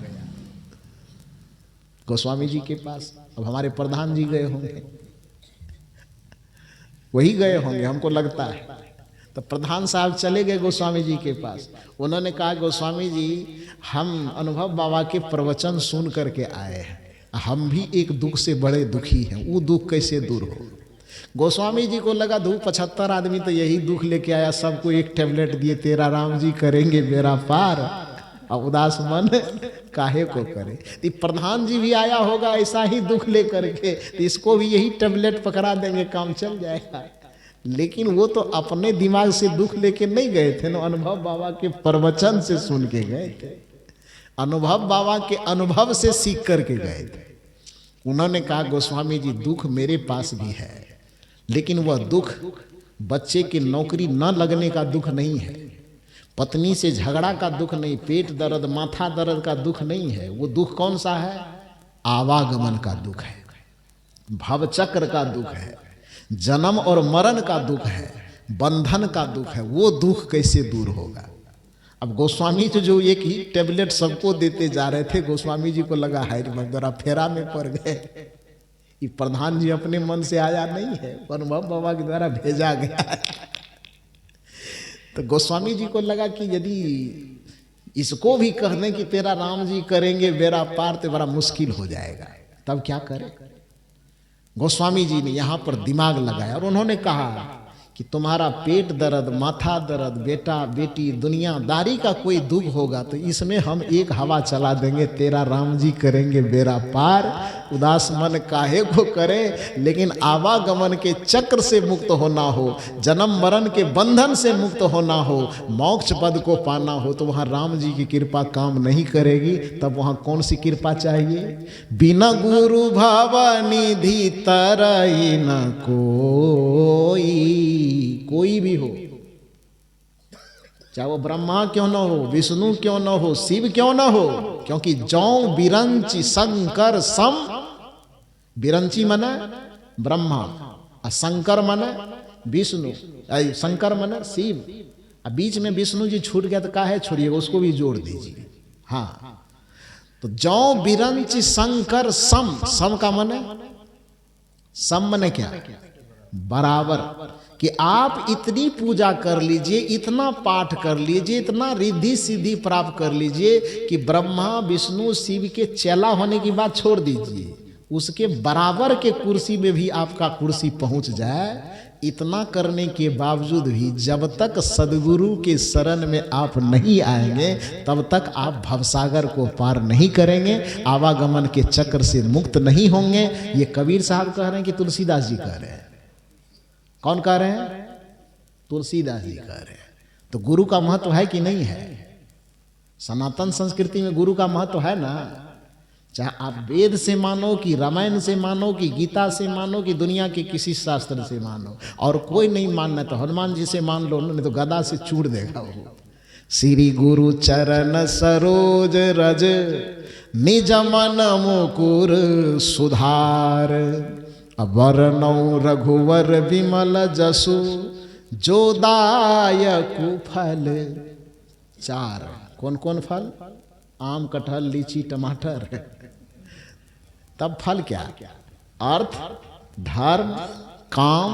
गोस्वामी जी के पास। अब हमारे प्रधान जी गए होंगे, वही गए होंगे हमको लगता है। तो प्रधान साहब चले गए गोस्वामी जी के पास। उन्होंने कहा गोस्वामी जी हम अनुभव बाबा के प्रवचन सुन करके आए हैं, हम भी एक दुख से बड़े दुखी हैं, वो दुख कैसे दूर हो। गोस्वामी जी को लगा धूप 75 आदमी तो यही दुख लेके आया, सबको एक टेबलेट दिए, तेरा राम जी करेंगे बेरा पार, अब उदास मन काहे को करे। तो प्रधान जी भी आया होगा ऐसा ही दुख लेकर के, तो इसको भी यही टेबलेट पकड़ा देंगे, काम चल जाएगा। लेकिन वो तो अपने दिमाग से दुख लेके नहीं गए थे ना, अनुभव बाबा के प्रवचन से सुन के गए थे, अनुभव बाबा के अनुभव से सीख करके गए थे। उन्होंने कहा गोस्वामी जी दुख मेरे पास भी है, लेकिन वह दुख बच्चे की नौकरी न लगने का दुख नहीं है, पत्नी से झगड़ा का दुख नहीं, पेट दर्द माथा दर्द का दुख नहीं है। वो दुख कौन सा है? आवागमन का दुख है, भवचक्र का दुख है, जन्म और मरण का दुख है, बंधन का दुख है। वो दुख कैसे दूर होगा। अब गोस्वामी तो जो एक ही टेबलेट सबको देते जा रहे थे, गोस्वामी जी को लगा है जरा फेरा में पड़ गए, ये प्रधान जी अपने मन से आया नहीं है, अनुभव बाबा के द्वारा भेजा गया है। तो गोस्वामी जी को लगा कि यदि इसको भी कह दें कि तेरा राम जी करेंगे बेरा पार, तो बड़ा मुश्किल हो जाएगा, तब क्या करें। गोस्वामी जी ने यहाँ पर दिमाग लगाया और उन्होंने कहा कि तुम्हारा पेट दर्द माथा दर्द बेटा बेटी दुनियादारी का कोई दुख होगा तो इसमें हम एक हवा चला देंगे, तेरा राम जी करेंगे बेरा पार, उदास मन काहे को करे। लेकिन आवागमन के चक्र से मुक्त होना हो, जन्म मरण के बंधन से मुक्त होना हो, मोक्ष पद को पाना हो, तो वहाँ राम जी की कृपा काम नहीं करेगी। तब वहाँ कौन सी कृपा चाहिए? बिना गुरु भावनिधि तरई न कोई भी हो, चाहे वो ब्रह्मा क्यों न हो, विष्णु क्यों न हो, शिव क्यों न हो, क्योंकि जौ बिरंची शंकर सम, बिरंची मने ब्रह्मा और शंकर मने विष्णु, शंकर मने शिव, और बीच में विष्णु जी छूट गया तो काहे छोड़िएगा, उसको भी जोड़ दीजिए। हाँ, तो जौ बिरंची शंकर सम, सम का मने, सम मने क्या? बराबर। कि आप इतनी पूजा कर लीजिए, इतना पाठ कर लीजिए, इतना रिद्धि सिद्धि प्राप्त कर लीजिए कि ब्रह्मा विष्णु शिव के चेला होने की बात छोड़ दीजिए, उसके बराबर के कुर्सी में भी आपका कुर्सी पहुंच जाए। इतना करने के बावजूद भी जब तक सदगुरु के शरण में आप नहीं आएंगे तब तक आप भवसागर को पार नहीं करेंगे, आवागमन के चक्र से मुक्त नहीं होंगे। ये कबीर साहब कह रहे हैं कि तुलसीदास जी कह रहे हैं। कौन कह रहे हैं? तुलसीदास जी कह रहे हैं। तो गुरु का महत्व है कि नहीं है? सनातन संस्कृति में गुरु का महत्व है ना। चाहे आप वेद से मानो कि रामायण से मानो कि गीता से मानो कि दुनिया के किसी शास्त्र से मानो, और कोई नहीं मानना तो हनुमान जी से मान लो, नहीं तो गदा से चूड़ देगा वो। श्री गुरु चरण सरोज रज निज मन मुकुर सुधार, वरनौ रघुवर विमल जसु जो दायकु फल चार। कौन कौन फल? आम कटहल लीची टमाटर। तब फल क्या? अर्थ धर्म काम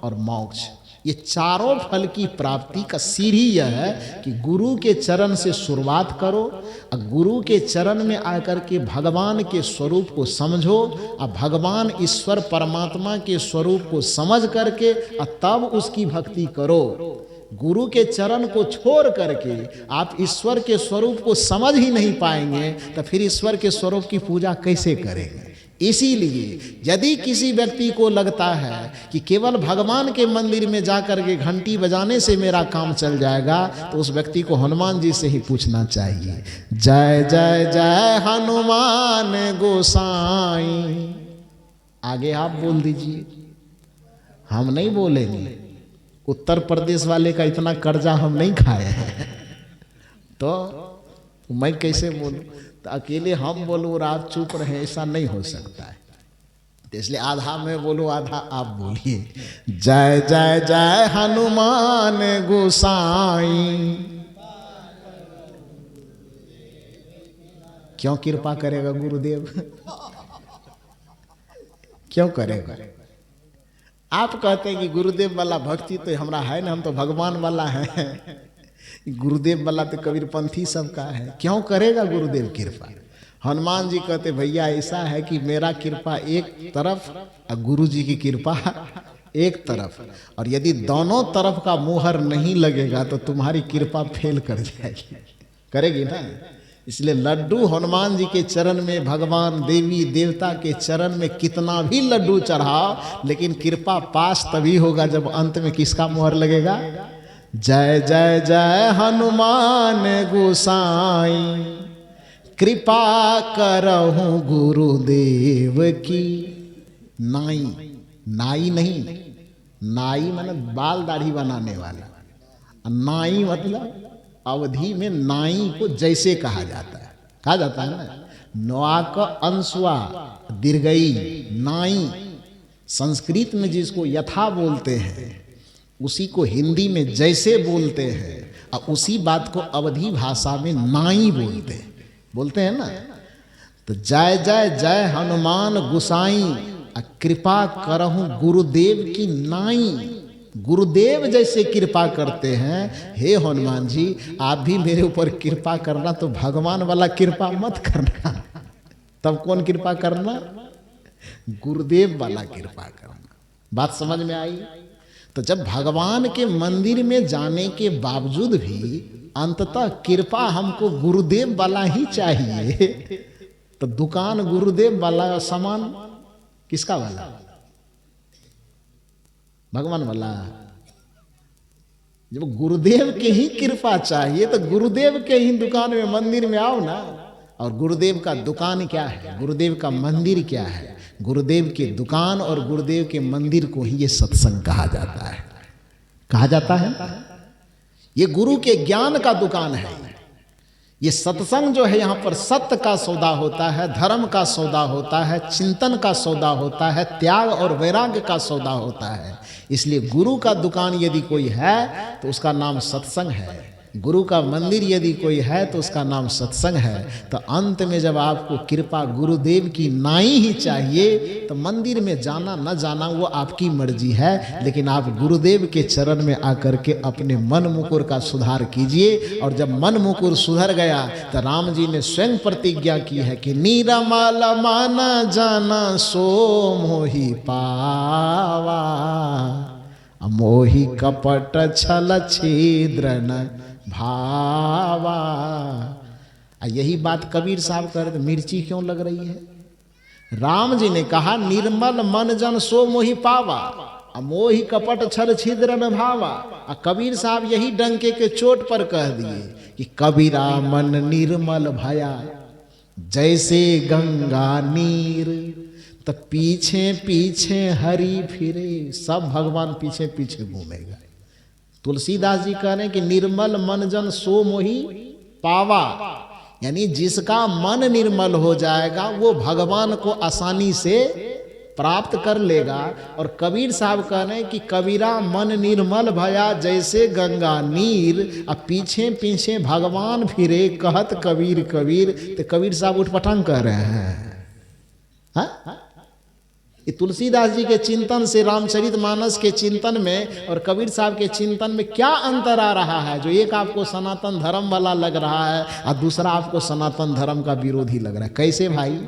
और मोक्ष। ये चारों फल की प्राप्ति का सीढ़ी यह है कि गुरु के चरण से शुरुआत करो, और गुरु के चरण में आकर के भगवान के स्वरूप को समझो, और भगवान ईश्वर परमात्मा के स्वरूप को समझ करके और तब उसकी भक्ति करो। गुरु के चरण को छोड़ करके आप ईश्वर के स्वरूप को समझ ही नहीं पाएंगे तो फिर ईश्वर के स्वरूप की पूजा कैसे करेंगे। इसीलिए यदि किसी व्यक्ति को लगता है कि केवल भगवान के मंदिर में जाकर के घंटी बजाने से मेरा काम चल जाएगा, तो उस व्यक्ति को हनुमान जी से ही पूछना चाहिए। जय जय जय हनुमान गोसाई। आगे आप बोल दीजिए, हम नहीं बोलेंगे। उत्तर प्रदेश वाले का इतना कर्जा हम नहीं खाए हैं, तो मैं कैसे बोलूं? तो अकेले हम बोलूं और आप चुप रहे, ऐसा नहीं हो सकता है। तो इसलिए आधा मैं बोलूं आधा आप बोलिए। जय जय जय हनुमान गोसाई। क्यों कृपा करेगा गुरुदेव? क्यों करेगा? आप कहते हैं कि गुरुदेव वाला भक्ति तो हमरा है ना, हम तो भगवान वाला है। गुरुदेव वाला तो कबीरपंथी सबका है। क्यों करेगा गुरुदेव कृपा? हनुमान जी कहते भैया ऐसा है कि मेरा कृपा एक तरफ और गुरु जी की कृपा एक तरफ, और यदि दोनों तरफ का मुहर नहीं लगेगा तो तुम्हारी कृपा फेल कर जाएगी, करेगी ना। इसलिए लड्डू हनुमान जी के चरण में, भगवान देवी देवता के चरण में कितना भी लड्डू चढ़ाओ, लेकिन कृपा पास तभी होगा जब अंत में किसका मुहर लगेगा? जय जय जय हनुमान गोसाई, कृपा करहूं गुरुदेव की। नाई, नाई नहीं, नाई माने बाल दाढ़ी बनाने वाला, नाई मतलब अवधि में नाई को जैसे कहा जाता है ना, नौआ का अंशवा दीर्घई नाई। संस्कृत में जिसको यथा बोलते हैं उसी को हिंदी में जैसे बोलते हैं, और उसी बात को अवधी भाषा में नाई बोलते हैं ना। तो जय जय जय हनुमान गोसाई, कृपा करहूं गुरुदेव की नाई। गुरुदेव जैसे कृपा करते हैं, हे हनुमान जी आप भी मेरे ऊपर कृपा करना, तो भगवान वाला कृपा मत करना। तब कौन कृपा करना? गुरुदेव वाला कृपा करना। बात समझ में आई? तो जब भगवान के मंदिर में जाने के बावजूद भी अंततः कृपा हमको गुरुदेव वाला ही चाहिए, तो दुकान गुरुदेव वाला, सामान किसका वाला? भगवान वाला। जब गुरुदेव के ही कृपा चाहिए तो गुरुदेव के ही दुकान में, मंदिर में आओ ना। और गुरुदेव का दुकान क्या है, गुरुदेव का मंदिर क्या है? गुरुदेव के दुकान और गुरुदेव के मंदिर को ही ये सत्संग कहा जाता है। कहा जाता है ये गुरु के ज्ञान का दुकान है। ये सत्संग जो है, यहाँ पर सत्य का सौदा होता है, धर्म का सौदा होता है, चिंतन का सौदा होता है, त्याग और वैराग्य का सौदा होता है। इसलिए गुरु का दुकान यदि कोई है तो उसका नाम सत्संग है। गुरु का मंदिर यदि कोई है तो उसका नाम सत्संग है। तो अंत में जब आपको कृपा गुरुदेव की नाई ही चाहिए, तो मंदिर में जाना न जाना वो आपकी मर्जी है, लेकिन आप गुरुदेव के चरण में आकर के अपने मन मुकुर का सुधार कीजिए। और जब मन मुकुर सुधर गया तो राम जी ने स्वयं प्रतिज्ञा की है कि नीरमाल माना जाना सो मोहि पावा, मोहि कपट छल छिद्र न भावा। यही बात कबीर साहब कर रहे, मिर्ची क्यों लग रही है? राम जी ने कहा निर्मल मन जन सो मोहि पावा, मोहि कपट छल छिद्र न भावा। कबीर साहब यही डंके के चोट पर कह दिए कि कबीरा मन निर्मल भया जैसे गंगा नीर। तो पीछे पीछे हरि फिरे, सब भगवान पीछे पीछे घूमेगा। तुलसीदास जी कह रहे हैं कि निर्मल मन जन सो मोहि पावा, यानी जिसका मन निर्मल हो जाएगा वो भगवान को आसानी से प्राप्त कर लेगा। और कबीर साहब कह रहे हैं कि कबीरा मन निर्मल भया जैसे गंगा नीर, अब पीछे पीछे भगवान फिरे कहत कबीर कबीर। तो कबीर साहब उठपटांग कह रहे हैं। हाँ? ये तुलसीदास जी के चिंतन से रामचरितमानस के चिंतन में और कबीर साहब के चिंतन में क्या अंतर आ रहा है? जो एक आपको सनातन धर्म वाला लग रहा है और दूसरा आपको सनातन धर्म का विरोधी लग रहा है। कैसे भाई?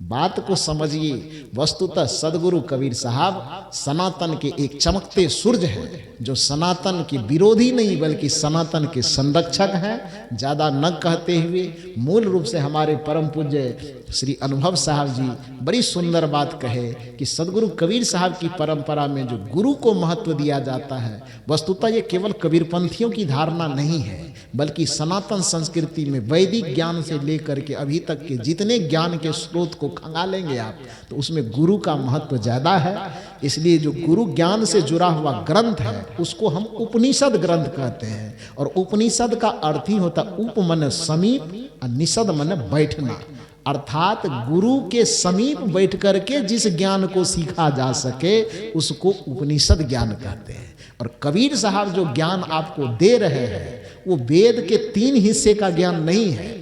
बात को समझिए। वस्तुतः सदगुरु कबीर साहब सनातन के एक चमकते सूरज हैं, जो सनातन के विरोधी नहीं बल्कि सनातन के संरक्षक हैं। ज़्यादा न कहते हुए मूल रूप से हमारे परम पूज्य श्री अनुभव साहब जी बड़ी सुंदर बात कहे कि सदगुरु कबीर साहब की परंपरा में जो गुरु को महत्व दिया जाता है, वस्तुतः ये केवल कबीरपंथियों की धारणा नहीं है, बल्कि सनातन संस्कृति में वैदिक ज्ञान से लेकर के अभी तक के जितने ज्ञान के स्रोत को खंगालेंगे आप, तो उसमें गुरु का महत्व ज़्यादा है। इसलिए जो गुरु ज्ञान से जुड़ा हुआ ग्रंथ है उसको हम उपनिषद ग्रंथ कहते हैं। और उपनिषद का अर्थ ही होता उप मन समीप और निषद मन बैठना, अर्थात गुरु के समीप बैठ करके जिस ज्ञान को सीखा जा सके उसको उपनिषद ज्ञान कहते हैं। और कबीर साहब जो ज्ञान आपको दे रहे हैं वो वेद के 3 हिस्से का ज्ञान नहीं है।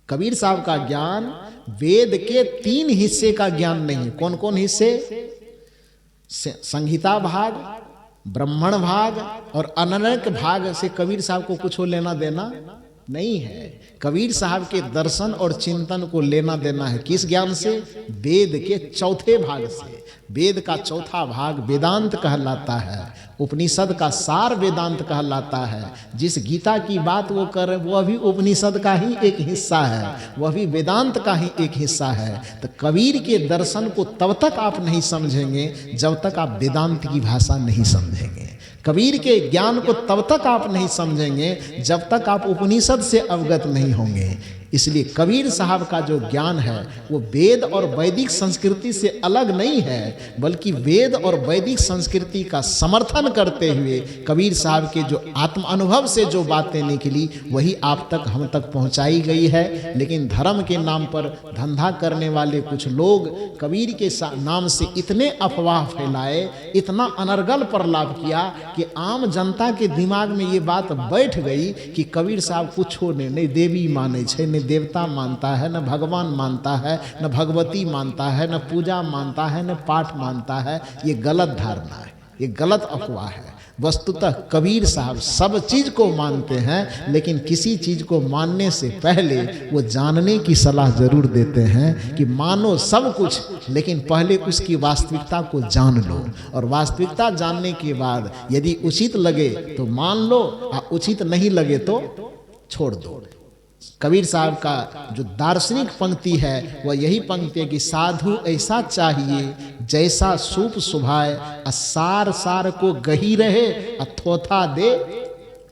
कबीर साहब का ज्ञान वेद के 3 हिस्से का ज्ञान नहीं है। कौन कौन हिस्से? संहिता भाग, ब्राह्मण भाग और अननक भाग से कबीर साहब को कुछ लेना देना नहीं है। कबीर साहब के दर्शन और चिंतन को लेना देना है किस ज्ञान से? वेद के चौथे भाग से। वेद का चौथा भाग वेदांत कहलाता है, उपनिषद का सार वेदांत कहलाता है। जिस गीता की बात वो कर रहे वह भी उपनिषद का ही एक हिस्सा है, वह भी वेदांत का ही एक हिस्सा है। तो कबीर के दर्शन को तब तक आप नहीं समझेंगे जब तक आप वेदांत की भाषा नहीं समझेंगे। कबीर के ज्ञान को तब तक आप नहीं समझेंगे जब तक आप उपनिषद से अवगत नहीं होंगे। इसलिए कबीर साहब का जो ज्ञान है वो वेद और वैदिक संस्कृति से अलग नहीं है, बल्कि वेद और वैदिक संस्कृति का समर्थन करते हुए कबीर साहब के जो आत्म अनुभव से जो बातें निकली वही आप तक हम तक पहुंचाई गई है। लेकिन धर्म के नाम पर धंधा करने वाले कुछ लोग कबीर के नाम से इतने अफवाह फैलाए, इतना अनर्गल प्रलाप किया कि आम जनता के दिमाग में ये बात बैठ गई कि कबीर साहब कुछो नहीं देवी माने छे, न देवता मानता है, न भगवान मानता है, न भगवती मानता है, न पूजा मानता है, न पाठ मानता है। ये गलत धारणा है, ये गलत अफवाह है। वस्तुतः कबीर साहब सब चीज को मानते हैं, लेकिन किसी चीज को मानने से पहले वो जानने की सलाह जरूर देते हैं कि मानो सब कुछ, लेकिन पहले उसकी वास्तविकता को जान लो, और वास्तविकता जानने के बाद यदि उचित लगे तो मान लो, और उचित नहीं लगे तो छोड़ दो। कबीर साहब का जो दार्शनिक पंक्ति है वह यही पंक्ति है कि साधु ऐसा चाहिए जैसा सूप सुभाए, सार सार को गही रहे, अथोथा दे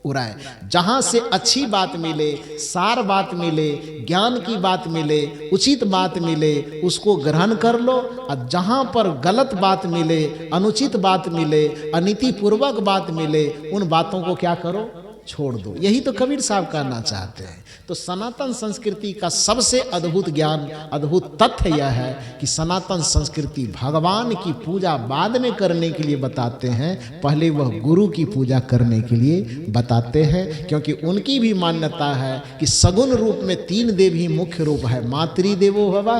उड़ाए। जहां से अच्छी बात मिले, सार बात मिले, ज्ञान की बात मिले, उचित बात मिले, उसको ग्रहण कर लो। और जहां पर गलत बात मिले, अनुचित बात मिले, अनीतिपूर्वक बात मिले, उन बातों को क्या करो? छोड़ दो। यही तो कबीर साहब करना चाहते हैं। तो सनातन संस्कृति का सबसे अद्भुत ज्ञान, अद्भुत तथ्य यह है कि सनातन संस्कृति भगवान की पूजा बाद में करने के लिए बताते हैं, पहले वह गुरु की पूजा करने के लिए बताते हैं। क्योंकि उनकी भी मान्यता है कि सगुण रूप में तीन देव ही मुख्य रूप है, मातृदेवो भवः,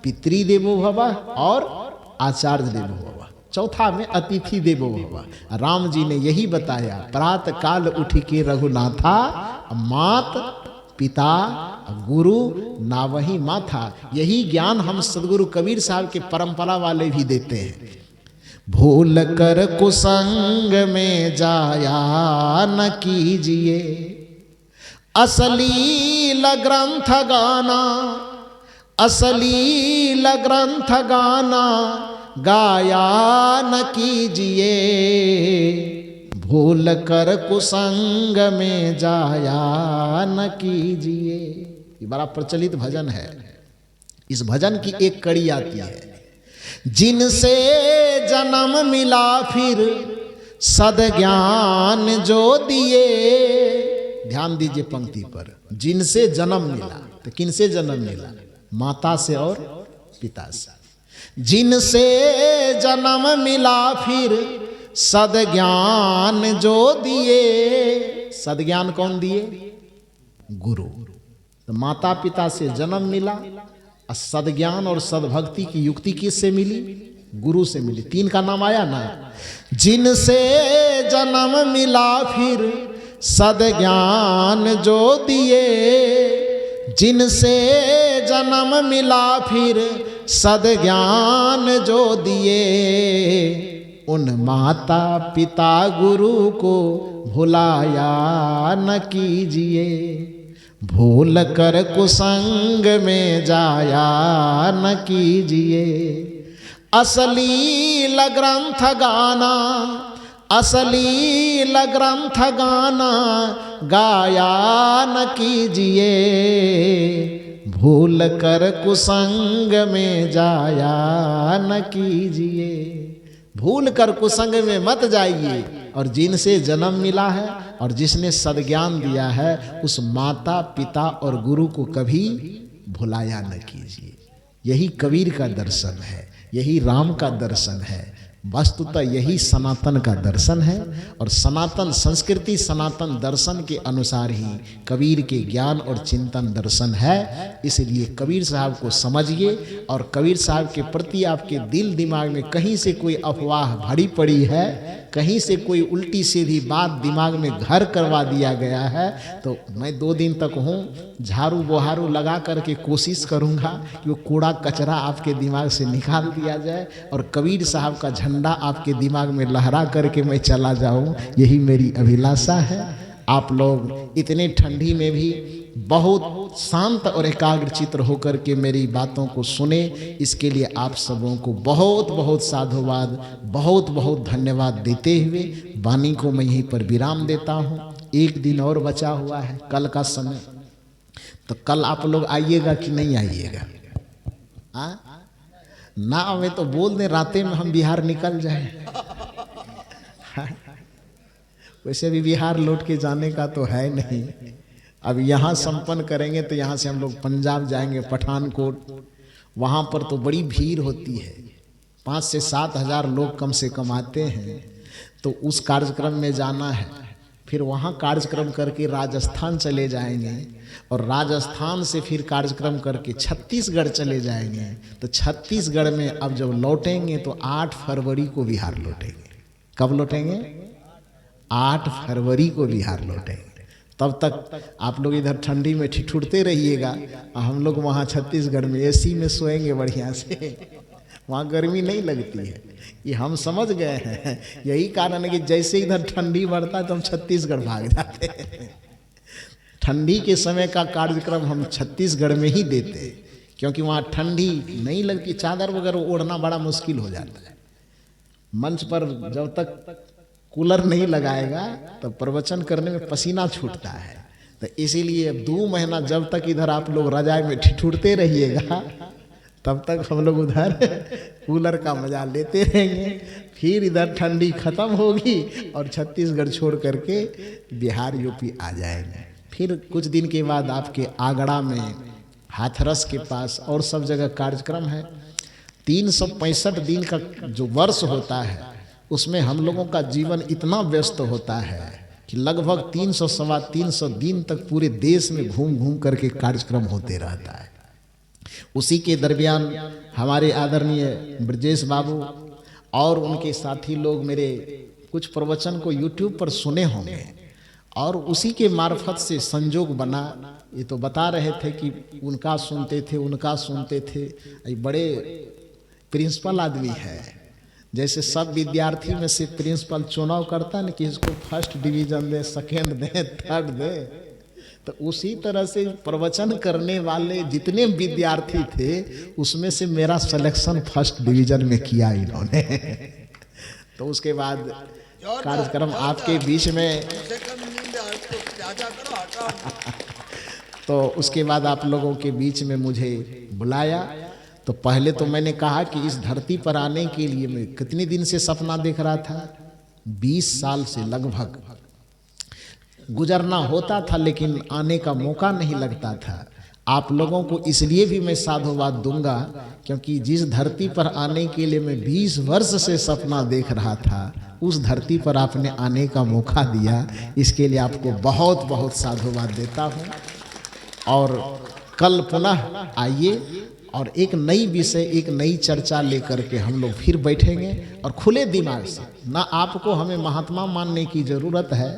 पितृदेवो भवः और आचार्य देवो भवः। चौथा में अतिथि देवो भवः। राम जी ने यही बताया, प्रात काल उठ के रघुनाथा, मात पिता गुरु ना वही माथा। यही ज्ञान हम सदगुरु कबीर साहब के परंपरा वाले भी देते हैं। भूल कर कुसंग में जाया न कीजिए, अश्लील ग्रंथ गाना, अश्लील ग्रंथ गाना गाया न कीजिए, भूल कर कुसंग में जाया न कीजिए। ये बड़ा प्रचलित भजन है। इस भजन की एक कड़ी आती है, जिनसे जन्म मिला फिर सद्ज्ञान जो दिए। ध्यान दीजिए पंक्ति पर, जिनसे जन्म मिला, तो किनसे जन्म मिला? माता से और पिता से। जिनसे जन्म मिला फिर सद्ज्ञान जो दिए। सद्ज्ञान कौन दिए? गुरु। तो माता पिता से जन्म मिला, और सद्ज्ञान और सद्भक्ति की युक्ति किससे मिली? गुरु से मिली। तीन का नाम आया ना। जिनसे जन्म मिला फिर सद्ज्ञान जो दिए, जिनसे जन्म मिला फिर सद्ज्ञान जो दिए, उन माता पिता गुरु को भुलाया न कीजिए, भूल कर कुसंग में जाया न कीजिए। अश्लील ग्रंथ गाना, अश्लील ग्रंथ गाना गाया न कीजिए, भूल कर कुसंग में जाया न कीजिए। भूल कर कुसंग में मत जाइए, और जिनसे जन्म मिला है और जिसने सद्ज्ञान दिया है उस माता पिता और गुरु को कभी भुलाया न कीजिए। यही कबीर का दर्शन है, यही राम का दर्शन है। वस्तुतः यही सनातन का दर्शन है और सनातन संस्कृति सनातन दर्शन के अनुसार ही कबीर के ज्ञान और चिंतन दर्शन है। इसलिए कबीर साहब को समझिए और कबीर साहब के प्रति आपके दिल दिमाग में कहीं से कोई अफवाह भरी पड़ी है, कहीं से कोई उल्टी सीधी बात दिमाग में घर करवा दिया गया है, तो मैं 2 दिन तक हूँ, झाड़ू बुहारू लगा करके कोशिश करूँगा कि वो कूड़ा कचरा आपके दिमाग से निकाल दिया जाए और कबीर साहब का झंडा आपके दिमाग में लहरा करके मैं चला जाऊँ। यही मेरी अभिलाषा है। आप लोग इतने ठंडी में भी बहुत शांत और एकाग्रचित्त होकर के मेरी बातों को सुने, इसके लिए आप सबों को बहुत बहुत साधुवाद, बहुत बहुत धन्यवाद देते हुए वाणी को मैं यहीं पर विराम देता हूँ। 1 दिन और बचा हुआ है, कल का समय, तो कल आप लोग आइएगा कि नहीं आइएगा? ना आवे तो बोल दें, रातें में हम बिहार निकल जाए। वैसे भी बिहार लौट के जाने का तो है नहीं। अब यहाँ संपन्न करेंगे तो यहाँ से हम लोग पंजाब जाएंगे, पठानकोट, वहाँ पर तो बड़ी भीड़ होती है, 5 से 7 हज़ार लोग कम से कम आते हैं। तो उस कार्यक्रम में जाना है, फिर वहाँ कार्यक्रम करके राजस्थान चले जाएंगे और राजस्थान से फिर कार्यक्रम करके छत्तीसगढ़ चले जाएंगे। तो छत्तीसगढ़ में अब जब लौटेंगे तो 8 फरवरी को बिहार लौटेंगे। कब लौटेंगे? 8 फरवरी को बिहार लौटेंगे। तब तक आप लोग इधर ठंडी में ठिठुरते रहिएगा और हम लोग वहाँ छत्तीसगढ़ में एसी में सोएंगे बढ़िया से, वहाँ गर्मी नहीं लगती है। ये हम समझ गए हैं। यही कारण है कि जैसे इधर ठंडी बढ़ता है तो हम छत्तीसगढ़ भाग जाते हैं। ठंडी के समय का कार्यक्रम हम छत्तीसगढ़ में ही देते हैं, क्योंकि वहाँ ठंडी नहीं लगती, चादर वगैरह ओढ़ना बड़ा मुश्किल हो जाता है। मंच पर जब तक कूलर नहीं लगाएगा तो प्रवचन करने में पसीना छूटता है। तो इसीलिए 2 महीना जब तक इधर आप लोग रजाई में ठिठुरते रहिएगा, तब तक हम लोग उधर कूलर का मजा लेते रहेंगे। फिर इधर ठंडी खत्म होगी और छत्तीसगढ़ छोड़ करके बिहार यूपी आ जाएंगे। फिर कुछ दिन के बाद आपके आगरा में, हाथरस के पास और सब जगह कार्यक्रम है। 365 दिन का जो वर्ष होता है उसमें हम लोगों का जीवन इतना व्यस्त होता है कि लगभग 300 सवा 300 दिन तक पूरे देश में घूम घूम करके कार्यक्रम होते रहता है। उसी के दरमियान हमारे आदरणीय ब्रजेश बाबू और उनके साथी लोग मेरे कुछ प्रवचन को YouTube पर सुने होंगे और उसी के मार्फत से संजोग बना। ये तो बता रहे थे कि उनका सुनते थे। ये बड़े प्रिंसिपल आदमी है। जैसे सब विद्यार्थी में से प्रिंसिपल चुनाव करता है ना कि इसको फर्स्ट डिवीजन दे, सेकेंड दे, थर्ड दे, तो उसी तरह से प्रवचन करने वाले जितने विद्यार्थी थे उसमें से मेरा सिलेक्शन फर्स्ट डिवीजन में किया इन्होंने। तो उसके बाद कार्यक्रम आपके बीच में तो उसके बाद आप लोगों के बीच में मुझे बुलाया। तो पहले तो मैंने कहा कि इस धरती पर आने के लिए मैं कितने दिन से सपना देख रहा था, 20 साल से लगभग गुजरना होता था, लेकिन आने का मौका नहीं लगता था। आप लोगों को इसलिए भी मैं साधुवाद दूंगा क्योंकि जिस धरती पर आने के लिए मैं 20 वर्ष से सपना देख रहा था, उस धरती पर आपने आने का मौका दिया। इसके लिए आपको बहुत बहुत साधुवाद देता हूँ। और कल पुनः आइए और एक नई विषय, एक नई चर्चा लेकर के हम लोग फिर बैठेंगे और खुले दिमाग से। ना आपको हमें महात्मा मानने की जरूरत है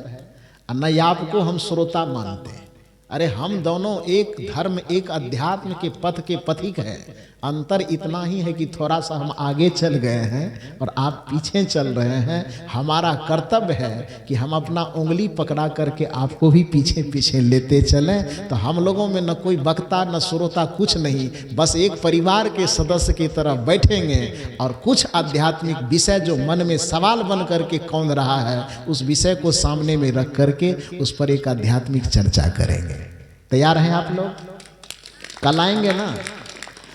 और न आपको हम श्रोता मानते हैं। अरे हम दोनों एक धर्म, एक अध्यात्म के पथ के पथिक हैं। अंतर इतना ही है कि थोड़ा सा हम आगे चल गए हैं और आप पीछे चल रहे हैं। हमारा कर्तव्य है कि हम अपना उंगली पकड़ा करके आपको भी पीछे पीछे लेते चलें। तो हम लोगों में न कोई वक्ता न श्रोता, कुछ नहीं, बस एक परिवार के सदस्य की तरह बैठेंगे और कुछ आध्यात्मिक विषय जो मन में सवाल बन करके कौंध रहा है, उस विषय को सामने में रख करके उस पर एक आध्यात्मिक चर्चा करेंगे। तैयार हैं आप लोग? कल आएंगे ना?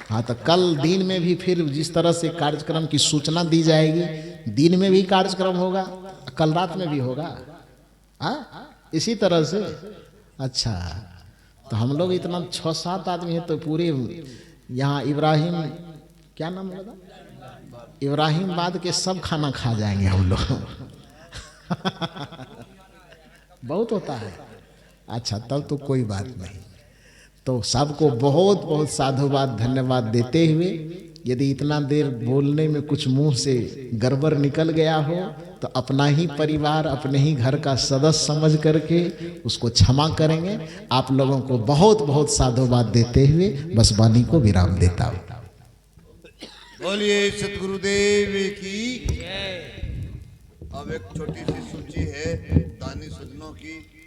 हाँ, तो कल दिन में भी फिर जिस तरह से कार्यक्रम की सूचना दी जाएगी, दिन में भी कार्यक्रम होगा, कल रात में भी होगा। इसी तरह से। अच्छा, तो हम लोग इतना 6-7 आदमी हैं, तो पूरे यहाँ इब्राहिम, क्या नाम लगा, इब्राहिमाबाद के सब खाना खा जाएंगे हम लोग। बहुत होता है। अच्छा, तब तो कोई बात नहीं। तो सबको बहुत बहुत साधुवाद धन्यवाद देते हुए, यदि इतना देर बोलने में कुछ मुंह से गड़बड़ निकल गया हो तो अपना ही परिवार, अपने ही घर का सदस्य समझ करके उसको क्षमा करेंगे। आप लोगों को बहुत बहुत साधुवाद देते हुए बस वाणी को विराम देता हूँ। बोलिए सतगुरुदेव की। अब एक छोटी सी सूची है दानी सज्जनों की।